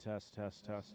Test, test, test.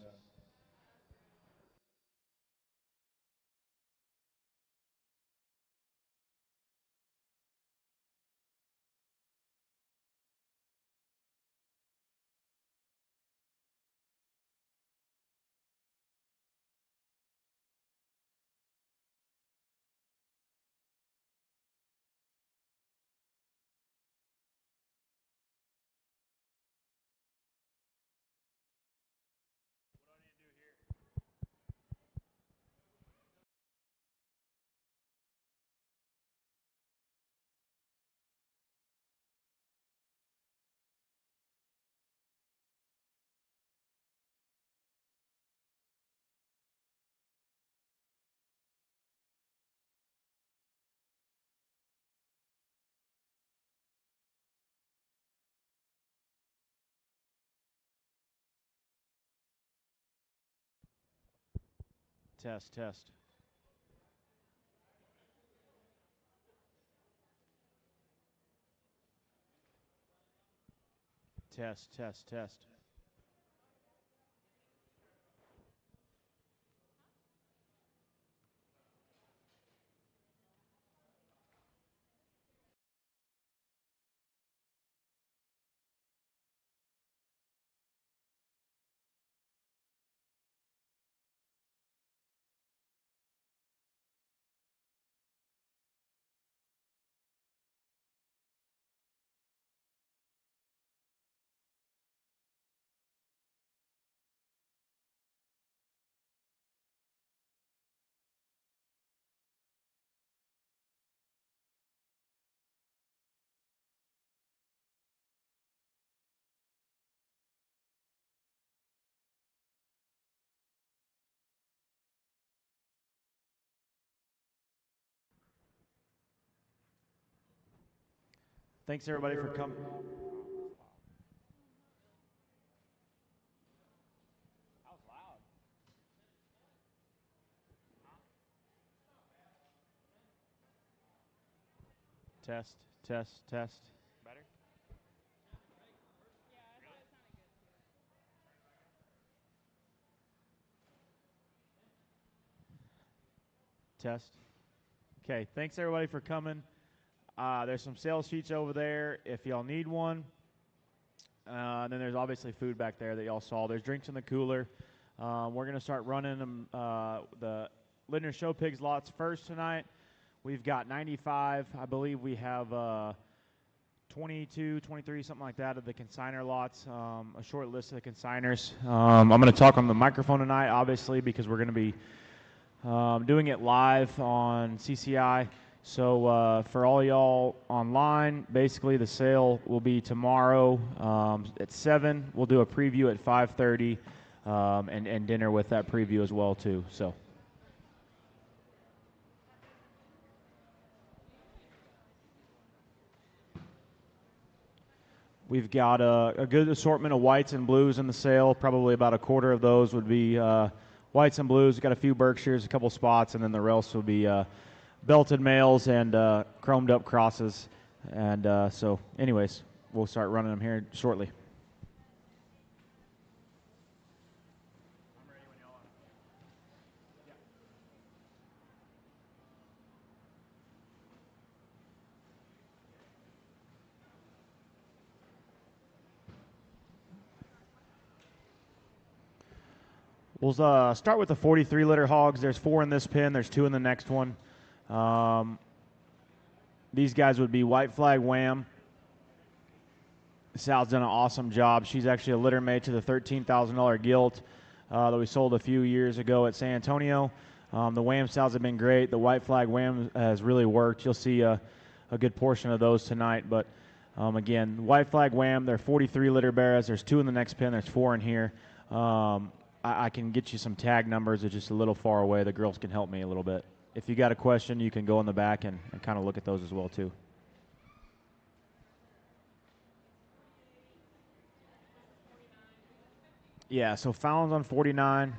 Test, test. Test, test, test. Thanks everybody for coming. Test, test, test. Better? Test. Okay, thanks everybody for coming. There's some sales sheets over there if y'all need one. And then there's obviously food back there that y'all saw. There's drinks in the cooler. We're going to start running them, the Lindner Showpigs lots first tonight. We've got 95. I believe we have 22, 23, something like that of the consignor lots, a short list of the consigners. I'm going to talk on the microphone tonight, obviously, because we're going to be doing it live on CCI. So for all y'all online, basically the sale will be tomorrow at 7. We'll do a preview at 5:30 and dinner with that preview as well too. So we've got a good assortment of whites and blues in the sale. Probably about a quarter of those would be whites and blues. We've got a few Berkshires, a couple spots, and then the rest will be belted males and chromed up crosses. And so anyways, we'll start running them here shortly. We'll start with the 43-liter hogs. There's 4 in this pen. There's 2 in the next one. These guys would be White Flag Wham. Sal's done an awesome job. She's actually a litter mate to the $13,000 gilt that we sold a few years ago at San Antonio. The Wham Sals have been great. The White Flag Wham has really worked. You'll see a good portion of those tonight. But again, White Flag Wham, they're 43-liter bears. There's 2 in the next pen. There's 4 in here. I can get you some tag numbers. It's just a little far away. The girls can help me a little bit. If you got a question, you can go in the back and kind of look at those as well too. Yeah, so Fallon's on 49.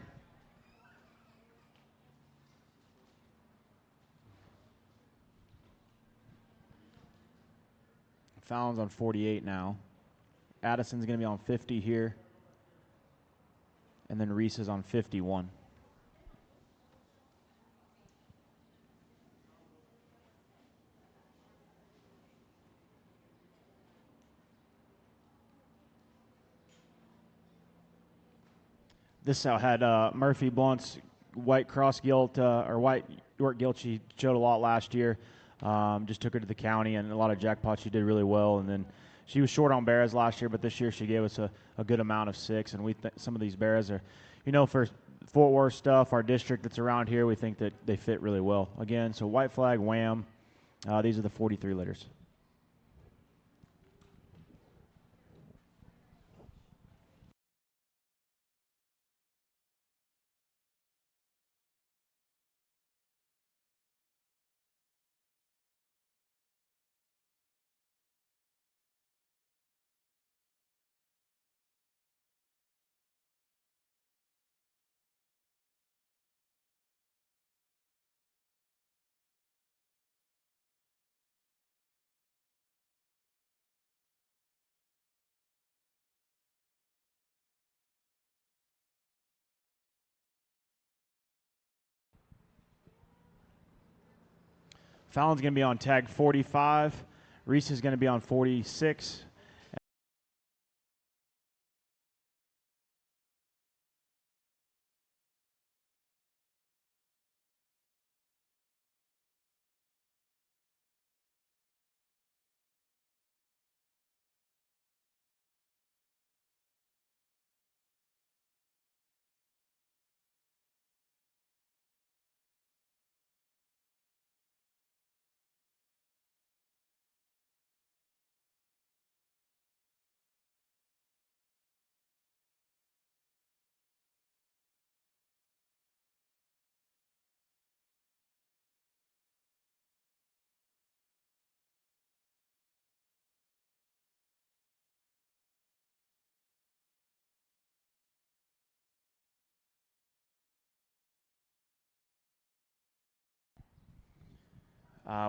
Fallon's on 48 now. Addison's going to be on 50 here. and then Reese is on 51. This had Murphy Blunt's white cross gilt or white York gilt. She showed a lot last year. Just took her to the county and a lot of jackpots. She did really well, and then she was short on bears last year, but this year she gave us a good amount of 6. And we some of these bears are, for Fort Worth stuff, our district that's around here, we think that they fit really well. Again, so white flag, wham. These are the 43 litters. Fallon's going to be on tag 45. Reese is going to be on 46.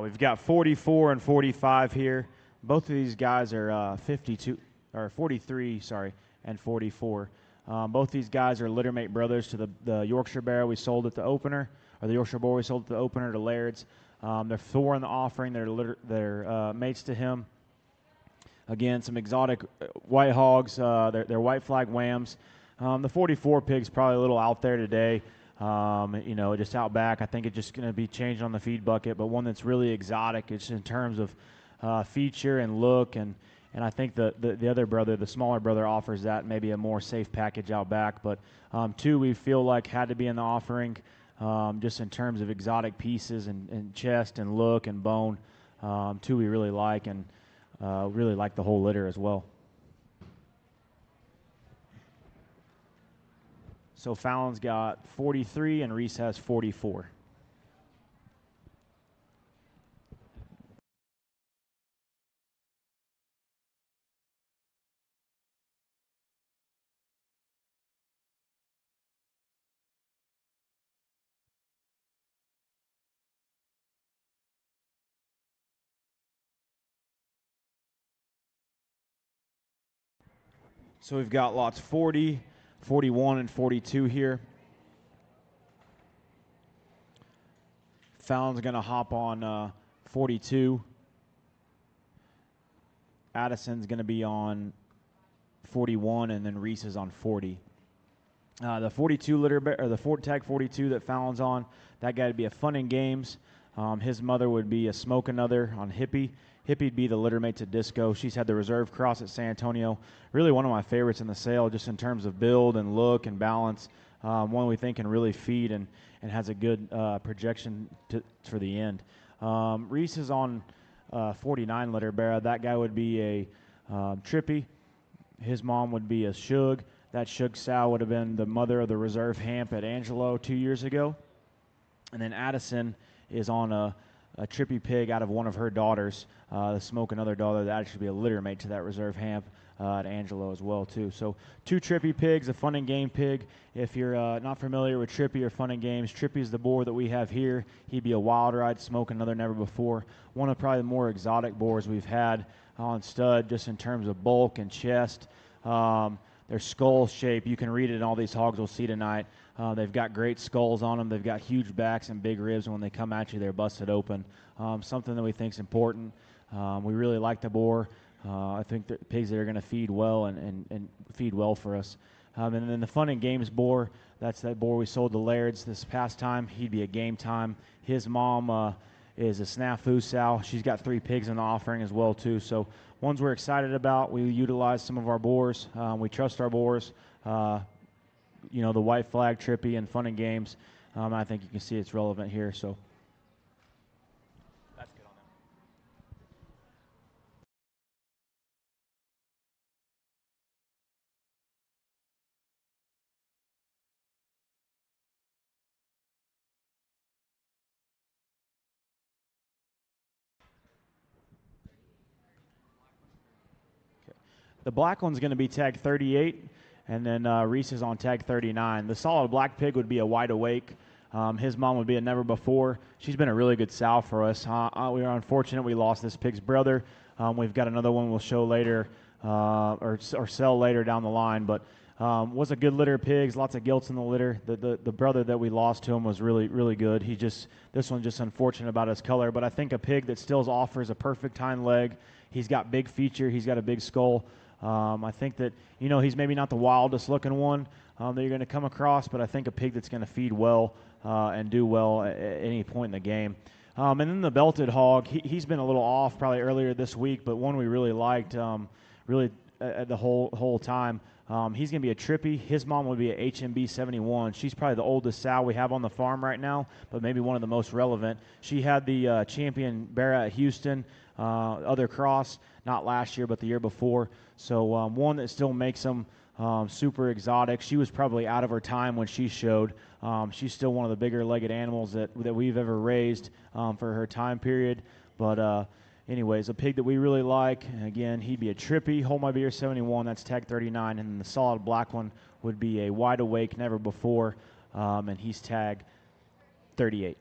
We've got 44 and 45 here. Both of these guys are 52 or 43, sorry, and 44. Both these guys are littermate brothers to the Yorkshire Bear we sold at the opener, or the Yorkshire Boar we sold at the opener to Laird's. They're 4 in the offering. They're mates to him. Again, some exotic white hogs. They're white flag whams. The 44 pig's probably a little out there today. Just out back. I think it's just going to be changed on the feed bucket, but one that's really exotic. It's in terms of feature and look, and I think the other brother, the smaller brother, offers that maybe a more safe package out back. But 2 we feel like had to be in the offering, just in terms of exotic pieces and chest and look and bone. 2 we really like, and really like the whole litter as well. So Fallon's got 43 and Reese has 44. So we've got lots 40, 41, and 42 here. Fallon's going to hop on 42. Addison's going to be on 41, and then Reese is on 40. The 42 litter bear, or the tag 42 that Fallon's on, that guy would be a Fun and Games. His mother would be a Smoke Another on Hippie. Hippie'd be the littermate to Disco. She's had the reserve cross at San Antonio. Really one of my favorites in the sale, just in terms of build and look and balance. One we think can really feed and has a good projection for the end. Reese is on 49 litter bear. That guy would be a Trippy. His mom would be a Shug. That Shug sow would have been the mother of the reserve Hamp at Angelo 2 years ago. And then Addison is on a Trippy pig out of one of her daughters, the Smoke Another daughter that actually be a litter mate to that reserve Hamp at Angelo as well too. So 2 Trippy pigs, a Fun and Game pig. If you're not familiar with Trippy or Fun and Games, Trippy is the boar that we have here. He'd be a wild ride, Smoke Another never before. One of probably the more exotic boars we've had on stud, just in terms of bulk and chest. their skull shape. You can read it in all these hogs we'll see tonight. They've got great skulls on them. They've got huge backs and big ribs, and when they come at you, they're busted open. Something that we think is important. We really like the boar. I think the pigs that are going to feed well and feed well for us. And then the Fun and Games boar, that's that boar we sold to Laird's this past time. He'd be a game time. His mom is a snafu sow. She's got 3 pigs in the offering as well too. So ones we're excited about. We utilize some of our boars. We trust our boars. You know, the White Flag, Trippy, and Fun and Games. I think you can see it's relevant here. So that's good on them. The black one's going to be tag 38, and then Reese is on tag 39. The solid black pig would be a wide awake. His mom would be a never before. She's been a really good sow for us. We are unfortunate we lost this pig's brother. We've got another one we'll show later or sell later down the line, but was a good litter of pigs, lots of gilts in the litter. The brother that we lost to him was really, really good. This one's just unfortunate about his color, but I think a pig that still offers a perfect hind leg. He's got big feature. He's got a big skull. I think that, you know, he's maybe not the wildest looking one that you're going to come across, but I think a pig that's going to feed well and do well at any point in the game. And then the belted hog, he's been a little off probably earlier this week, but one we really liked the whole time. He's going to be a Trippy. His mom would be a HMB 71. She's probably the oldest sow we have on the farm right now, but maybe one of the most relevant. She had the champion Barra at Houston, other cross, not last year, but the year before. So one that still makes them super exotic. She was probably out of her time when she showed. She's still one of the bigger legged animals that we've ever raised for her time period. But anyways, a pig that we really like. Again, he'd be a Trippy, Hold My Beer 71. That's tag 39. And the solid black one would be a wide awake, never before. And he's tag 38.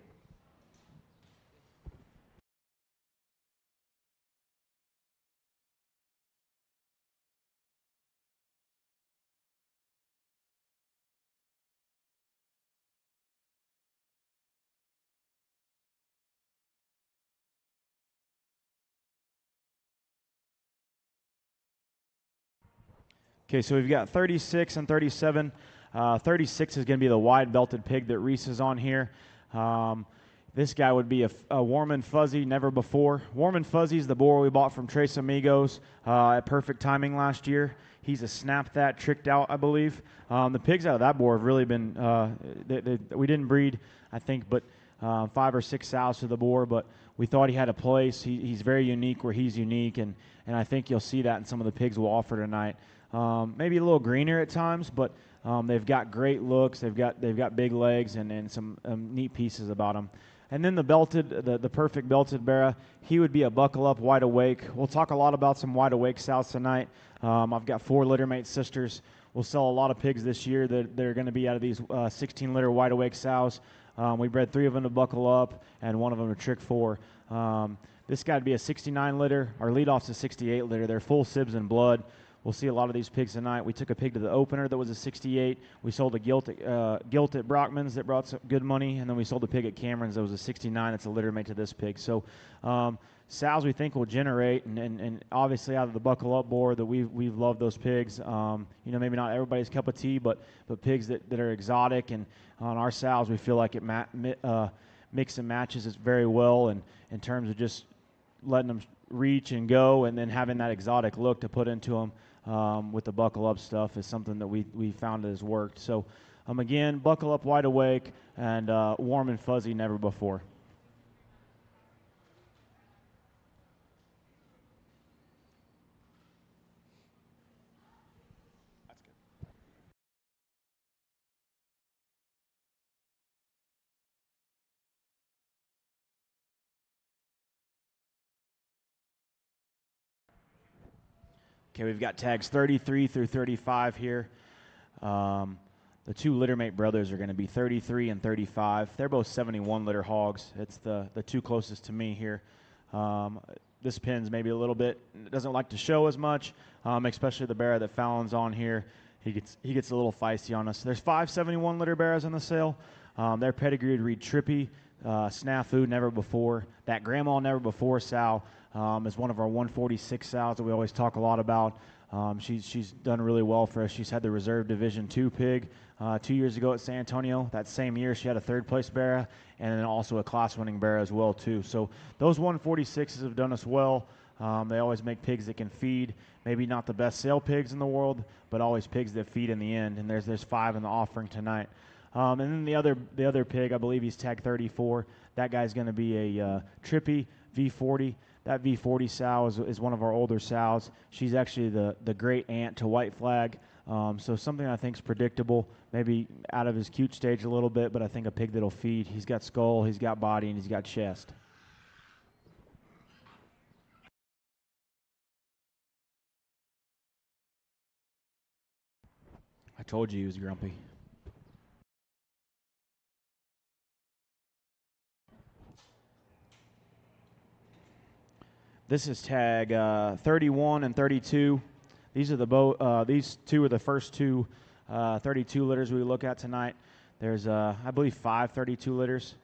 Okay, so we've got 36 and 37. 36 is going to be the wide belted pig that Reese is on here. This guy would be a Warm and Fuzzy, never before. Warm and Fuzzy is the boar we bought from Tres Amigos at perfect timing last year. He's a snap that, tricked out, I believe. The pigs out of that boar have really been, we didn't breed, I think, but 5 or 6 sows to the boar, but we thought he had a place. He's very unique where he's unique, and I think you'll see that in some of the pigs we'll offer tonight. Maybe a little greener at times, but they've got great looks. They've got big legs and some neat pieces about them. And then the perfect belted Barra, he would be a buckle up, wide awake. We'll talk a lot about some wide awake sows tonight. I've got 4 littermate sisters. We'll sell a lot of pigs this year that they're going to be out of these 16 litter wide awake sows. We bred 3 of them to buckle up and 1 of them to trick 4. This guy would be a 69 litter. Our leadoff's a 68 litter. They're full sibs and blood. We'll see a lot of these pigs tonight. We took a pig to the opener that was a 68. We sold a gilt at Brockman's that brought some good money, and then we sold a pig at Cameron's that was a 69. That's a litter mate to this pig. So sows we think will generate, and obviously out of the buckle up board that we've loved those pigs. Maybe not everybody's cup of tea, but pigs that are exotic, and on our sows we feel like it mix and matches it very well, and in terms of just letting them reach and go, and then having that exotic look to put into them. With the buckle up stuff is something that we found has worked. So again, buckle up, wide awake, and warm and fuzzy, never before. That's good. Okay, we've got tags 33 through 35 here. The 2 littermate brothers are going to be 33 and 35. They're both 71 litter hogs. It's the 2 closest to me here. This pin's maybe a little bit, doesn't like to show as much, especially the Barra that Fallon's on here. he gets a little feisty on us. There's 571 litter bearers in the sale. Their pedigree would read Trippy, Snafu, Never Before. That Grandma Never Before sow is one of our 146 sows that we always talk a lot about. She's done really well for us. She's had the Reserve Division 2 pig 2 years ago at San Antonio. That same year, she had a third-place bearer and then also a class-winning bearer as well, too. So those 146s have done us well. They always make pigs that can feed. Maybe not the best sale pigs in the world, but always pigs that feed in the end. And there's 5 in the offering tonight. And then the other pig, I believe he's tag 34. That guy's going to be a Trippy V40. That V40 sow is one of our older sows. She's actually the great aunt to White Flag. So something I think is predictable, maybe out of his cute stage a little bit, but I think a pig that'll feed. He's got skull, he's got body, and he's got chest. I told you he was grumpy. This is tag 31 and 32. These are these two are the first two 32 litters we look at tonight. There's I believe 5 32 litters.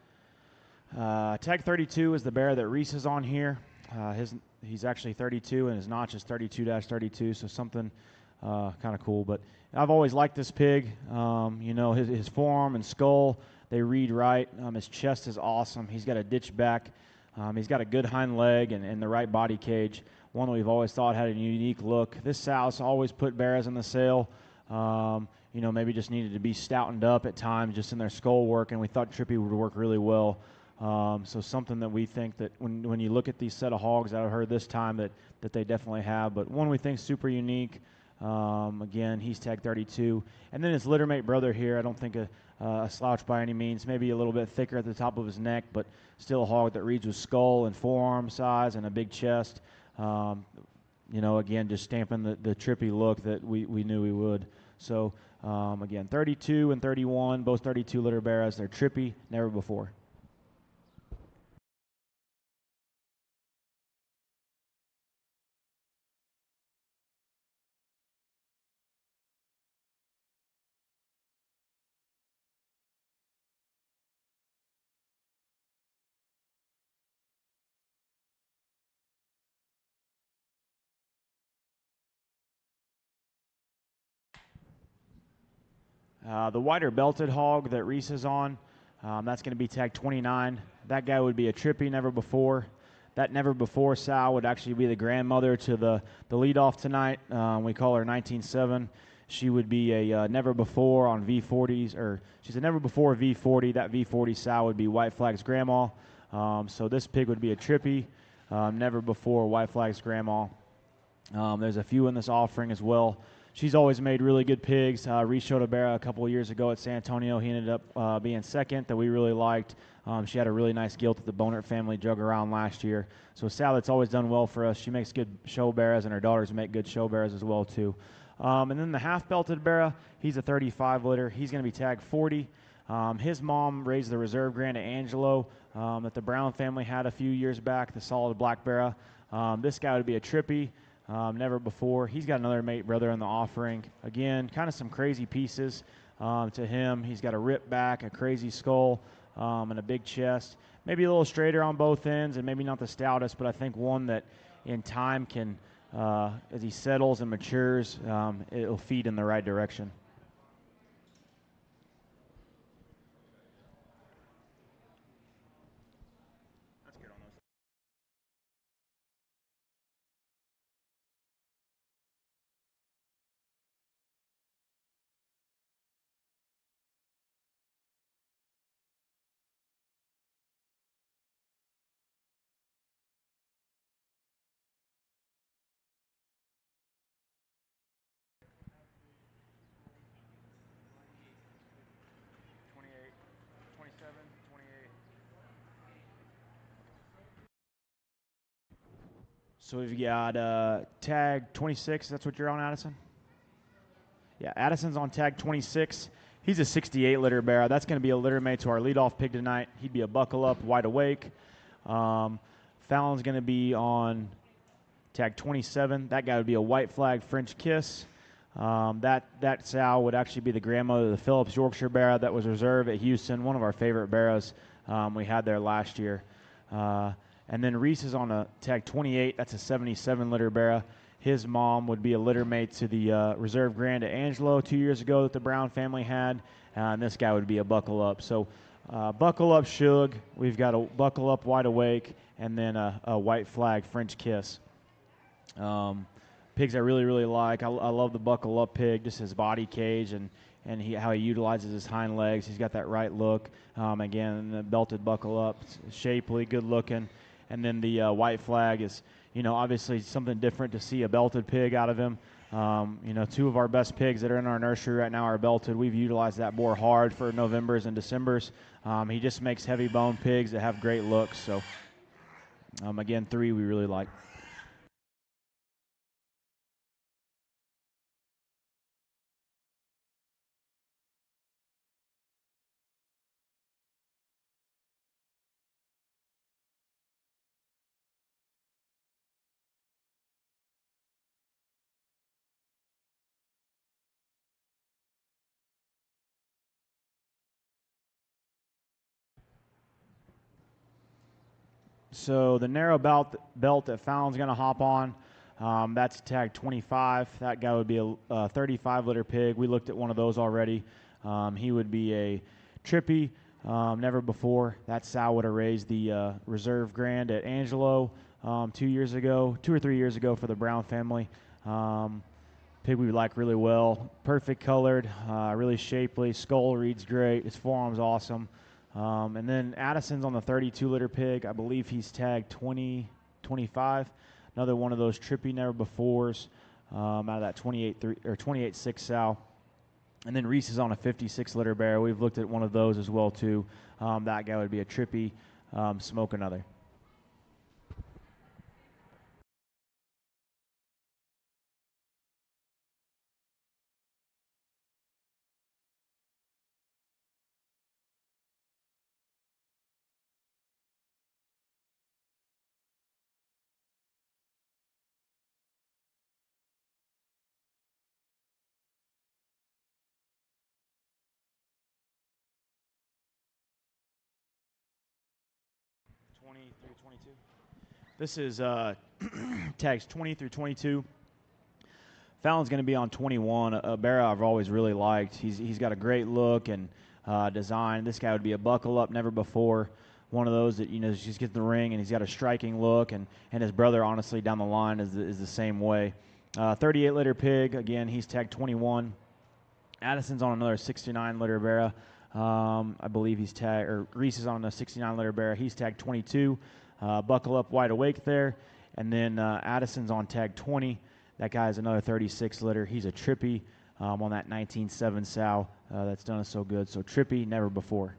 Tag 32 is the bear that Reese is on here. He's actually 32 and his notch is 32-32, so something kind of cool. But I've always liked this pig. You know, his forearm and skull, they read right. His chest is awesome. He's got a ditch back. He's got a good hind leg and the right body cage, one that we've always thought had a unique look. This sow's always put bears in the sale. You know, maybe just needed to be stoutened up at times just in their skull work, and we thought Trippy would work really well. So something that we think that when you look at these set of hogs that I've heard this time that they definitely have, but one we think super unique. Again, he's tag 32. And then his littermate brother here, I don't think a slouch by any means, maybe a little bit thicker at the top of his neck, but still a hog that reads with skull and forearm size and a big chest. You know, again, just stamping the Trippy look that we knew we would. So, again, 32 and 31, both 32 litter bearers. They're Trippy, Never Before. The wider belted hog that Reese is on, that's going to be tag 29. That guy would be a Trippy Never Before. That Never Before sow would actually be the grandmother to the leadoff tonight. We call her 19-7. She would be a Never Before on V40s, or she's a Never Before V40. That V40 sow would be White Flag's grandma. So this pig would be a Trippy Never Before White Flag's grandma. There's a few in this offering as well. She's always made really good pigs. Reese showed a bear a couple of years ago at San Antonio. He ended up being second that we really liked. She had a really nice gilt that the Bonert family drug around last year. So a sow that's always done well for us. She makes good show bears, and her daughters make good show bears as well, too. And then the half-belted bear, he's a 35 litter. He's going to be tagged 40. His mom raised the Reserve Grand Angelo that the Brown family had a few years back, the solid black bear. This guy would be a Trippy. Never Before. He's got another mate brother in the offering. Again, kind of some crazy pieces to him. He's got a rip back, a crazy skull, and a big chest. Maybe a little straighter on both ends, and maybe not the stoutest, but I think one that in time can, as he settles and matures, it'll feed in the right direction. So we've got tag 26. That's what you're on, Addison? Yeah, Addison's on tag 26. He's a 68 litter bear. That's going to be a litter mate to our leadoff pig tonight. He'd be a buckle up, wide awake. Fallon's going to be on tag 27. That guy would be a White Flag French Kiss. That sow would actually be the grandmother of the Phillips Yorkshire Barrow that was reserved at Houston, one of our favorite barrows we had there last year. And then Reese is on a tag 28. That's a 77-litter barrow. His mom would be a litter mate to the reserve grand at Angelo 2 years ago that the Brown family had. And this guy would be a buckle up. So buckle up Shug. We've got a buckle up wide awake, and then a white flag French kiss. Pigs I really, really like. I love the buckle up pig, just his body cage and how he utilizes his hind legs. He's got that right look. Again, the belted buckle up, shapely, good looking. And then the white flag is, obviously something different to see a belted pig out of him. Two of our best pigs that are in our nursery right now are belted. We've utilized that boar hard for Novembers and Decembers. He just makes heavy bone pigs that have great looks. So, again, 3 we really like. So the narrow belt that Fallon's going to hop on, that's tag 25. That guy would be a 35-litter pig. We looked at one of those already. He would be a trippy, never before. That sow would have raised the reserve grand at Angelo 2 or 3 years ago for the Brown family. Pig we like really well. Perfect colored, really shapely. Skull reads great. His forearm's awesome. And then Addison's on the 32-litter pig. I believe he's tagged 25. Another one of those trippy never befores out of that 28.6 sow. And then Reese is on a 56-litter barrow. We've looked at one of those as well too. That guy would be a trippy smoke another. This is tags 20 through 22. Fallon's going to be on 21, a barrow I've always really liked. He's got a great look and design. This guy would be a buckle up, never before. One of those that, just gets the ring, and he's got a striking look, and his brother, honestly, down the line is the same way. 38-litter pig, again, he's tagged 21. Addison's on another 69-litter barrow. I believe Reese is on a 69-litter barrow. He's tagged 22. Buckle up wide awake there. And then Addison's on tag 20. That guy is another 36-litter. He's a trippy on that 19.7 sow that's done us so good. So trippy, never before.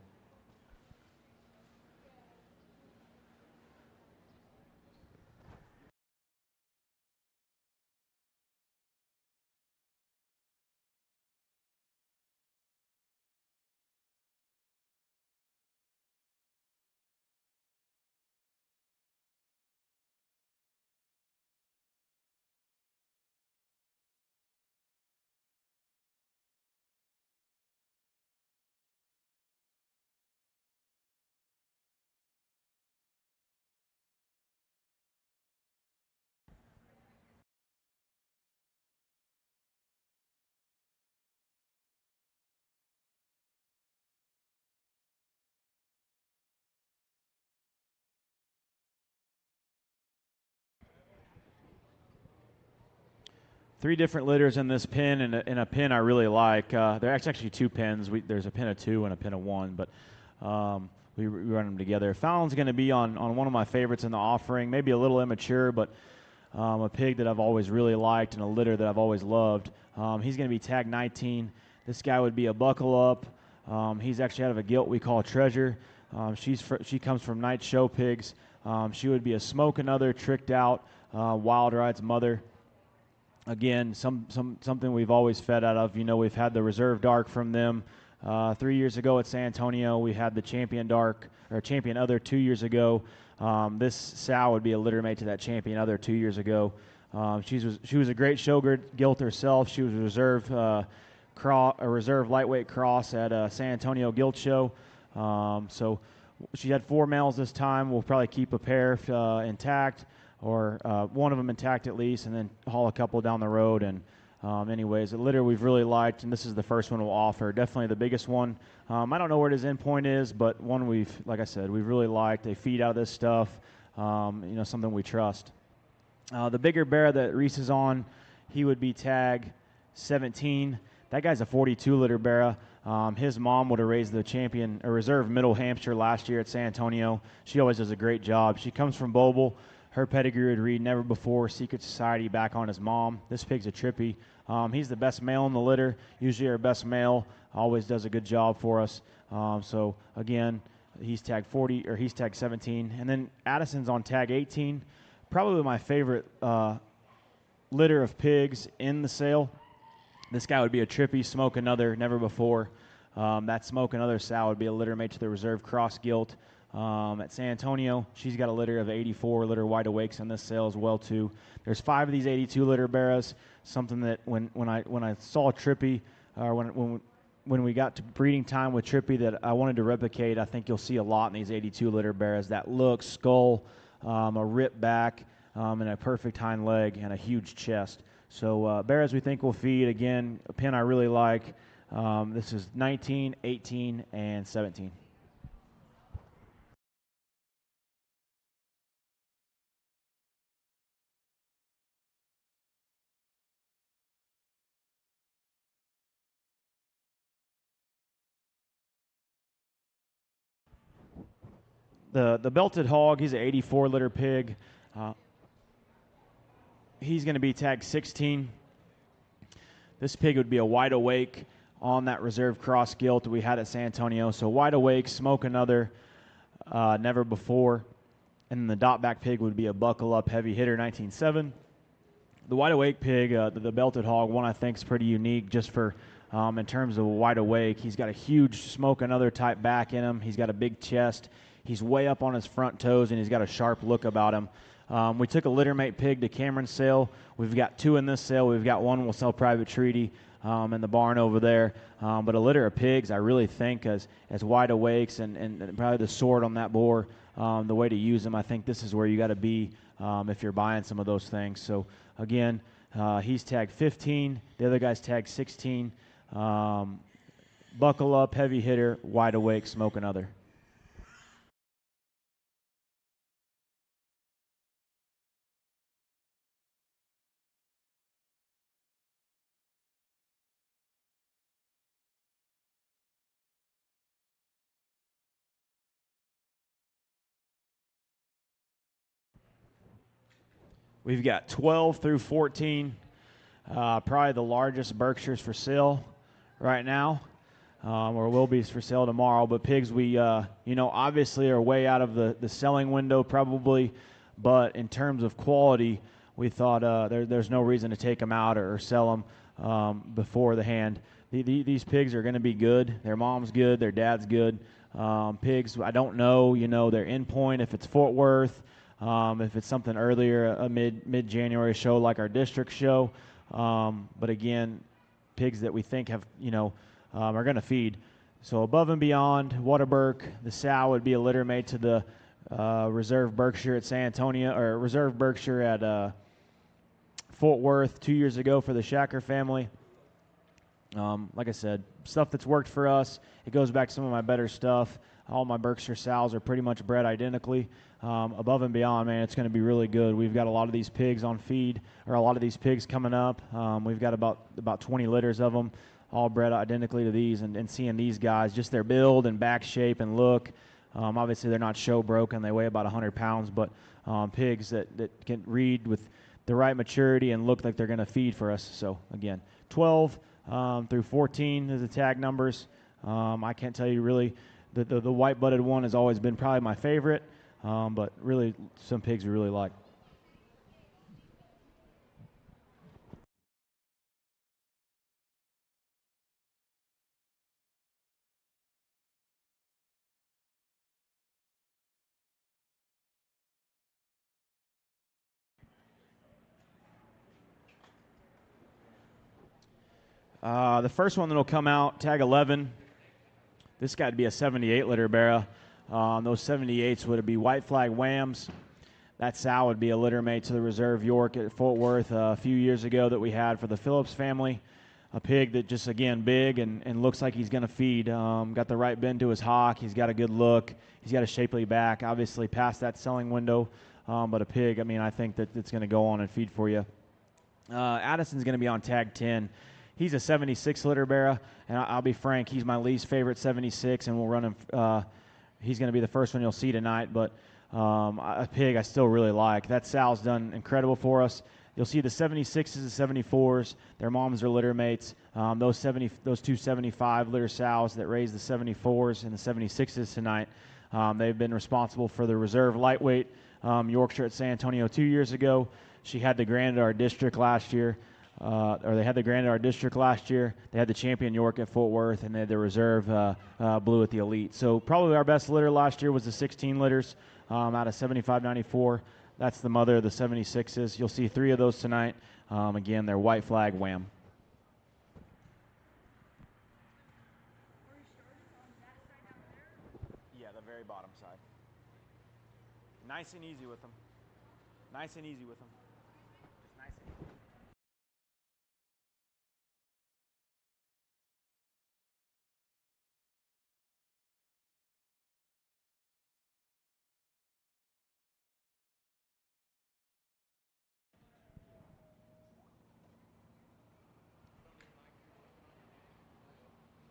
Three different litters in this pen, and in a pen I really like. There's actually 2 pens. There's a pen of 2 and a pen of 1, but we run them together. Fallon's going to be on one of my favorites in the offering, maybe a little immature, but a pig that I've always really liked and a litter that I've always loved. He's going to be tag 19. This guy would be a buckle up. He's actually out of a gilt we call Treasure. She comes from Lindner Showpigs. She would be a smoke another, tricked out, Wild Ride's mother. Again, something we've always fed out of. We've had the Reserve Dark from them 3 years ago at San Antonio. We had the Champion Dark, or Champion Other 2 years ago. This sow would be a litter mate to that Champion Other 2 years ago. She was a great show gilt herself. She was a reserve lightweight cross at San Antonio Gilt Show. So she had 4 males this time. We'll probably keep a pair intact, or one of them intact at least, and then haul a couple down the road. And anyways, a litter we've really liked, and this is the first one we'll offer. Definitely the biggest one. I don't know where his endpoint is, but one like I said, we've really liked. They feed out of this stuff, something we trust. The bigger bear that Reese is on, he would be tag 17. That guy's a 42 litter bear. His mom would have raised the champion, a reserve Middle Hampshire last year at San Antonio. She always does a great job. She comes from Boble. Her pedigree would read Never Before, Secret Society, back on his mom. This pig's a trippy. He's the best male in the litter. Usually our best male always does a good job for us. So again, he's tag 40, or he's tag 17. And then Addison's on tag 18. Probably my favorite litter of pigs in the sale. This guy would be a trippy Smoke Another, Never Before. That Smoke Another sow would be a litter made to the reserve cross gilt. At San Antonio, she's got a litter of 84 litter wide awakes in this sale as well too. There's 5 of these 82 litter bears. Something that when I saw Trippy, when we got to breeding time with Trippy, that I wanted to replicate. I think you'll see a lot in these 82 litter bears. That look, skull, a rip back, and a perfect hind leg, and a huge chest. So bears we think will feed. Again, a pin I really like. This is 19, 18, and 17. The belted hog, he's an 84 litter pig. He's going to be tag 16. This pig would be a wide awake on that reserve cross gilt that we had at San Antonio. So wide awake, Smoke Another, Never Before. And then the dot back pig would be a buckle up heavy hitter 19.7. The wide awake pig, the belted hog, one I think is pretty unique just for in terms of wide awake. He's got a huge Smoke Another type back in him. He's got a big chest. He's way up on his front toes, and he's got a sharp look about him. We took a littermate pig to Cameron's sale. We've got 2 in this sale. We've got 1 we'll sell private treaty in the barn over there. But a litter of pigs, I really think, as wide awakes and probably the sword on that boar, the way to use them, I think this is where you got to be if you're buying some of those things. So, again, he's tagged 15. The other guy's tagged 16. Buckle up, heavy hitter, wide awake, Smoke Another. We've got 12 through 14, probably the largest Berkshires for sale right now, or will be for sale tomorrow. But pigs we, obviously are way out of the selling window probably, but in terms of quality, we thought there's no reason to take them out or sell them before the hand. These pigs are going to be good. Their mom's good. Their dad's good. Pigs, I don't know, their endpoint, if it's Fort Worth, if it's something earlier, a mid-January show like our district show. But again, pigs that we think have, are going to feed. So above and beyond, Waterberg, the sow would be a litter mate to the Reserve Berkshire at San Antonio, or Reserve Berkshire at Fort Worth 2 years ago for the Shacker family. Like I said, stuff that's worked for us. It goes back to some of my better stuff. All my Berkshire sows are pretty much bred identically. Above and beyond, man, it's going to be really good. We've got a lot of these pigs on feed, or a lot of these pigs coming up. We've got about 20 litters of them, all bred identically to these. And seeing these guys, just their build and back shape and look. Obviously, they're not show broken. They weigh about 100 pounds, but pigs that can read with the right maturity and look like they're going to feed for us. So, again, 12 through 14 is the tag numbers. I can't tell you really. The white-butted one has always been probably my favorite, but really some pigs we really like. The first one that'll come out, tag 11. This guy would be a 78 litter bearer. Those 78s would be white flag whams. That sow would be a litter mate to the reserve York at Fort Worth a few years ago that we had for the Phillips family. A pig that just, again, big and looks like he's going to feed. Got the right bend to his hock. He's got a good look. He's got a shapely back, obviously past that selling window. But a pig, I mean, I think that it's going to go on and feed for you. Addison's going to be on tag 10. He's a 76 litter bearer, and I'll be frank, he's my least favorite 76, and we'll run him. He's going to be the first one you'll see tonight, but a pig I still really like. That sow's done incredible for us. You'll see the 76s and 74s. Their moms are litter mates. Those two 75 litter sows that raised the 74s and the 76s tonight, they've been responsible for the reserve lightweight Yorkshire at San Antonio 2 years ago. She had the grand at our district last year. They had the grand at our district last year. They had the champion York at Fort Worth, and they had the reserve blue at the elite. So probably our best litter last year was the 16 litters out of 75-94. That's the mother of the 76s. You'll see 3 of those tonight. Again, they're white flag wham. Yeah, the very bottom side. Nice and easy with them. Nice and easy with them. Just nice and easy.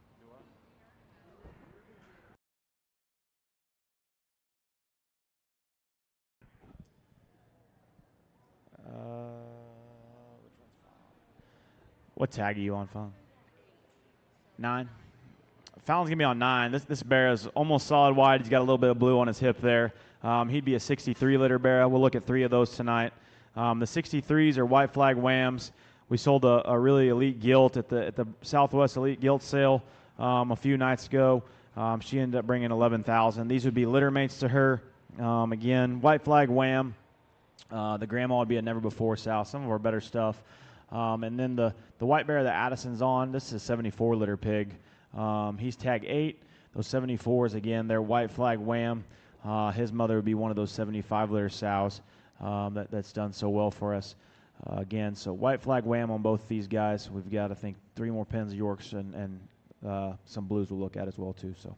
Which one's Fallon? What tag are you on, Fallon? 9. Fallon's going to be on 9. This bear is almost solid white. He's got a little bit of blue on his hip there. He'd be a 63 litter bear. We'll look at 3 of those tonight. The 63s are white flag whams. We sold a really elite gilt at the Southwest Elite Gilt Sale a few nights ago. She ended up bringing 11,000. These would be litter mates to her. Again, white flag wham. The grandma would be a never before sow. Some of our better stuff. And then the white bear that Addison's on, this is a 74 litter pig. He's tag 8. Those 74s, again, they're white flag wham. His mother would be one of those 75 litter sows that's done so well for us. Again, so white flag wham on both these guys. We've got, I think, 3 more pens of Yorks and some blues we'll look at as well, too. So.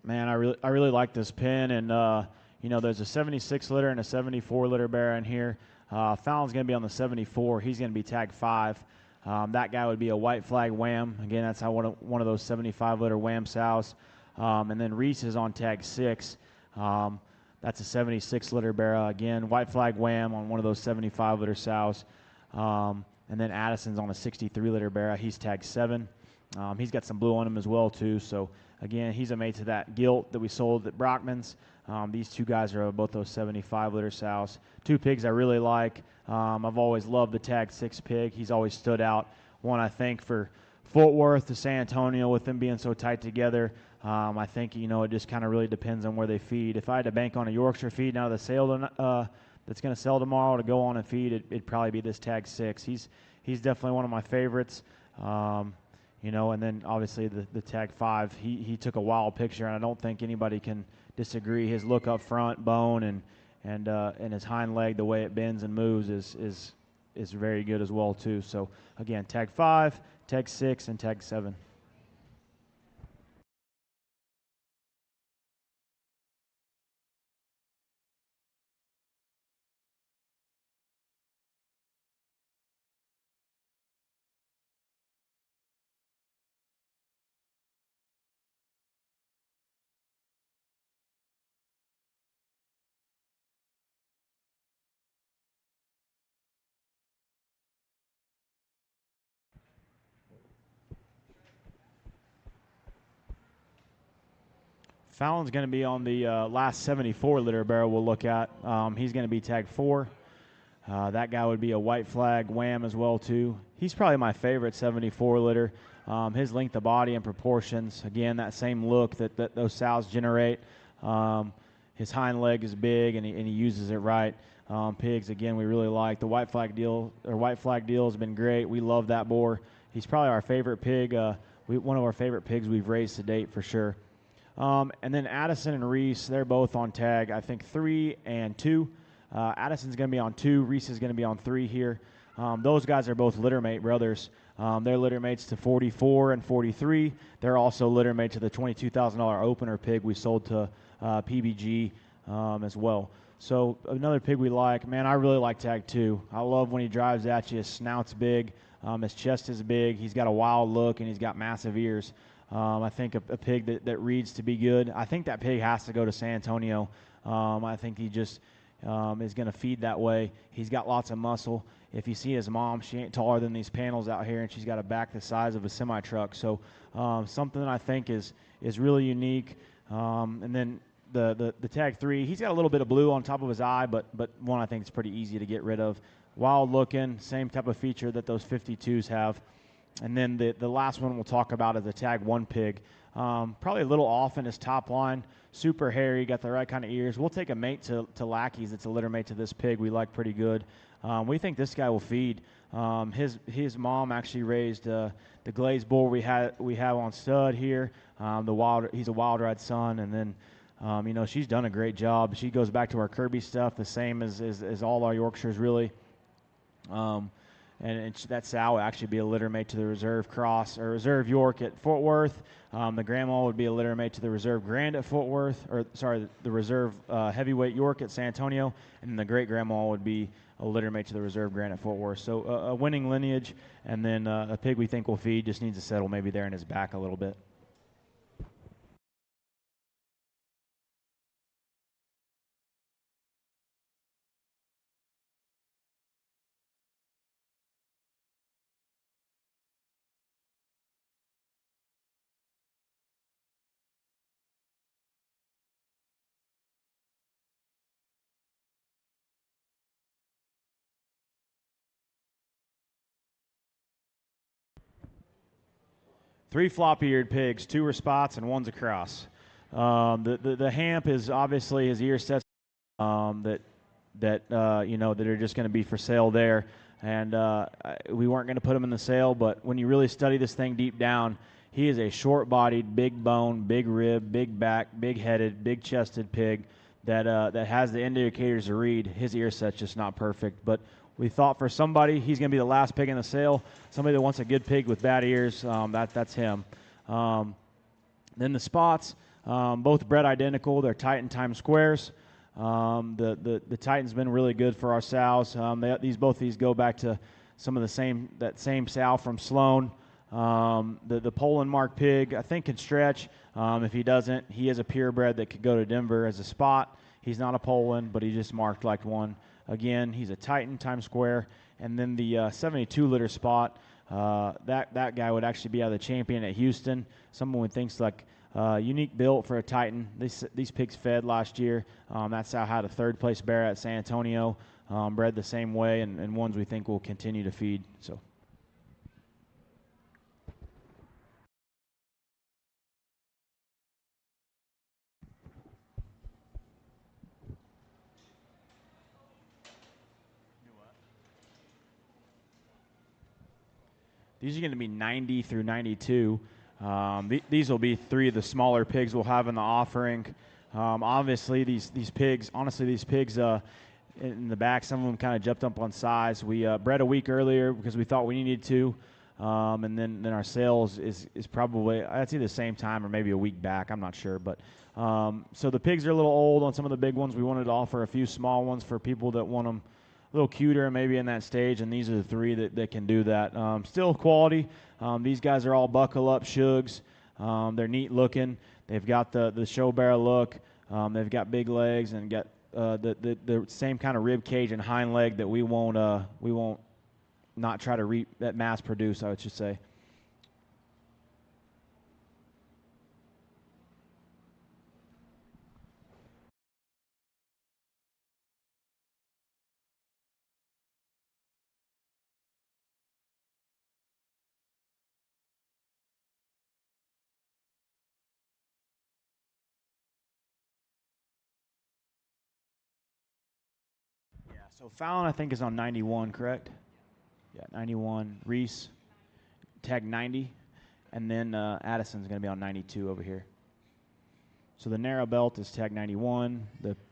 Man, I really like this pin, and there's a 76 litter and a 74 litter bear in here. Fallon's going to be on the 74. He's going to be tag 5. That guy would be a white flag wham. Again, that's how one of those 75 litter wham sows. And then Reese is on tag 6. That's a 76 litter bear. Again, white flag wham on one of those 75 litter sows. And then Addison's on a 63 litter bear. He's tag 7. He's got some blue on him as well, too. So, again, he's a mate to that gilt that we sold at Brockman's. These 2 guys are both those 75 litter sows. 2 pigs I really like. I've always loved the tag 6 pig. He's always stood out. One, I think, for Fort Worth to San Antonio with them being so tight together. I think, it just kind of really depends on where they feed. If I had to bank on a Yorkshire feed now the sale that's going to sell tomorrow to go on and feed, it'd probably be this tag 6. He's definitely one of my favorites. And then obviously the tag 5, he took a wild picture, and I don't think anybody can disagree. His look up front, bone, and his hind leg, the way it bends and moves is very good as well too. So again, tag 5, tag 6, and tag 7. Fallon's going to be on the last 74 litter barrel we'll look at. He's going to be tag 4. That guy would be a white flag wham as well too. He's probably my favorite 74 litter. His length of body and proportions, again, that same look that those sows generate. His hind leg is big and he uses it right. Pigs, again, we really like. The white flag deal has been great. We love that boar. He's probably our favorite pig, one of our favorite pigs we've raised to date for sure. And then Addison and Reese, they're both on tag, I think 3 and 2. Addison's going to be on 2. Reese is going to be on 3 here. Those guys are both littermate brothers. They're littermates to 44 and 43. They're also littermate to the $22,000 opener pig we sold to PBG as well. So another pig we like. Man, I really like tag 2. I love when he drives at you. His snout's big. His chest is big. He's got a wild look, and he's got massive ears. I think a pig that reads to be good. I think that pig has to go to San Antonio. I think he just is going to feed that way. He's got lots of muscle. If you see his mom, she ain't taller than these panels out here, and she's got a back the size of a semi-truck. So something that I think is really unique. And then the tag 3, he's got a little bit of blue on top of his eye, but one I think is pretty easy to get rid of. Wild looking, same type of feature that those 52s have. And then the last one we'll talk about is the tag 1 pig. Probably a little off in his top line. Super hairy, got the right kind of ears. We'll take a mate to Lackey's. It's a litter mate to this pig we like pretty good. We think this guy will feed. His mom actually raised the glazed bull we have on stud here. He's a wild ride son, and then she's done a great job. She goes back to our Kirby stuff, the same as all our Yorkshires really. And that sow will actually be a litter mate to the Reserve Cross or Reserve York at Fort Worth. The grandma would be a litter mate to the Reserve Grand at Fort Worth, the Reserve Heavyweight York at San Antonio, and then the great grandma would be a litter mate to the Reserve Grand at Fort Worth. So a winning lineage, and then a pig we think will feed, just needs to settle maybe there in his back a little bit. Three floppy-eared pigs, 2 are spots, and 1's a cross. The hamp is obviously his ear sets that are just going to be for sale there. And we weren't going to put him in the sale, but when you really study this thing deep down, he is a short-bodied, big bone, big rib, big back, big-headed, big-chested pig that has the indicators to read. His ear set's just not perfect, but we thought for somebody, he's going to be the last pig in the sale. Somebody that wants a good pig with bad ears, that's him. Then the spots, both bred identical. They're Titan Times Squares. The Titan's been really good for our sows. Both these go back to some of that same sow from Sloan. The Poland mark pig, I think, can stretch. If he doesn't, he is a purebred that could go to Denver as a spot. He's not a Poland, but he just marked like one. Again, he's a Titan Times Square. And then the 72 litter spot, that guy would actually be out of the champion at Houston. Someone would think like unique built for a Titan. These pigs fed last year. That sow had a 3rd place bear at San Antonio, bred the same way, and ones we think will continue to feed. So. These are going to be 90 through 92. These will be 3 of the smaller pigs we'll have in the offering. Obviously, these pigs in the back, some of them kind of jumped up on size. We bred a week earlier because we thought we needed to. And then our sales is probably, I'd say the same time or maybe a week back. I'm not sure. But so the pigs are a little old on some of the big ones. We wanted to offer a few small ones for people that want them a little cuter maybe in that stage, and these are the 3 that can do that. Still quality. These guys are all buckle up shugs. They're neat looking. They've got the show barrel look. They've got big legs and got the same kind of rib cage and hind leg that we won't not try to mass produce, I should say. So Fallon, I think, is on 91, correct? Yeah, 91. Reese, tag 90. And then Addison's going to be on 92 over here. So the narrow belt is tag 91.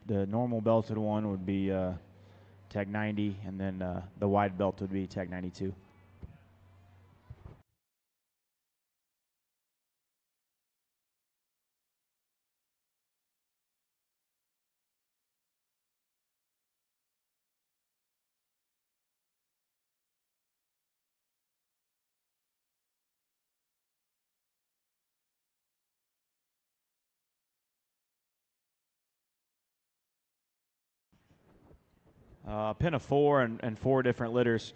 The normal belted one would be tag 90. And then the wide belt would be tag 92. Pin of 4 and 4 different litters.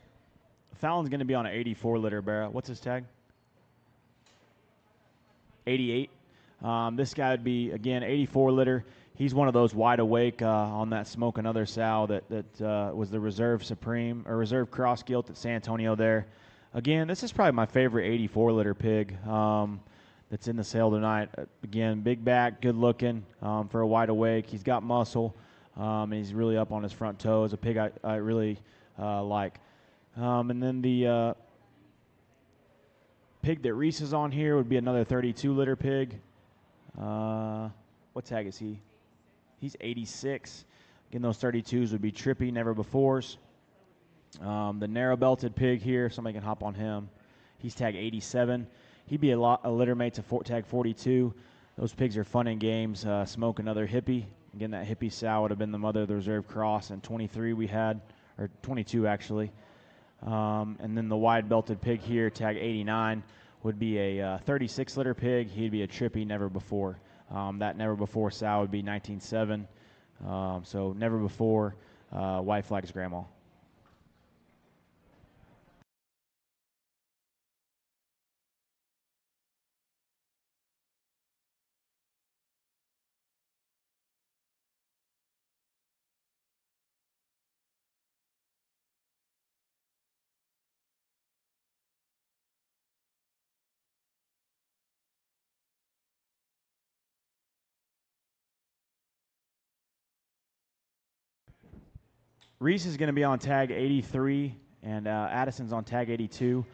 Fallon's going to be on an 84 litter barrel. What's his tag? 88. This guy would be, again, 84 litter. He's one of those wide awake on that Smoke Another sow that was the Reserve Supreme or Reserve Cross Gilt at San Antonio there. Again, this is probably my favorite 84 litter pig that's in the sale tonight. Again, big back, good looking for a wide awake. He's got muscle, and he's really up on his front toes. A pig I really like. And then the pig that Reese is on here would be another 32 litter pig. What tag is he? He's 86. Again, those 32s would be Trippy, Never Befores. The narrow belted pig here, somebody can hop on him. He's tag 87. He'd be a litter mate to tag 42. Those pigs are fun in games. Smoke Another Hippie. Again, that Hippie sow would have been the mother of the Reserve Cross. And 23 we had, or 22 actually. And then the wide belted pig here, tag 89, would be a 36 litter pig. He'd be a Trippy, Never Before. That Never Before sow would be 19.7. So Never Before, White Flag's grandma. Reese is going to be on tag 83, and Addison's on tag 82.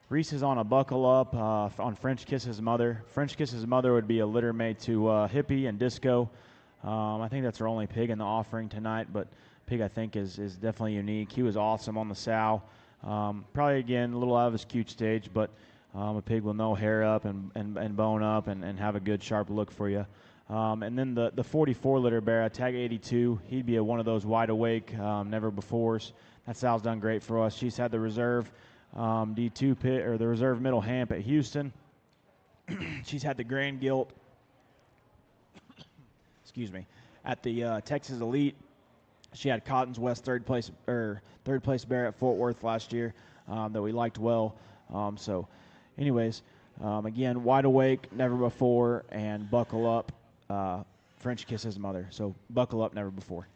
Reese is on a buckle up on French Kiss's mother. French Kiss's mother would be a litter mate to Hippie and Disco. I think that's our only pig in the offering tonight, but pig I think is definitely unique. He was awesome on the sow. Probably, again, a little out of his cute stage, but a pig with no hair up and bone up and have a good sharp look for you. And then the 44 litter bear, tag 82, he'd be one of those wide awake, Never Befores. That sow's done great for us. She's had the reserve D2 pit or the reserve middle hamp at Houston. She's had the Grand Gilt, excuse me, at the Texas Elite. She had Cotton's West third place bear at Fort Worth last year that we liked well. So, anyways, again, wide awake, Never Before, and buckle up. French Kiss's mother. So buckle up, Never Before.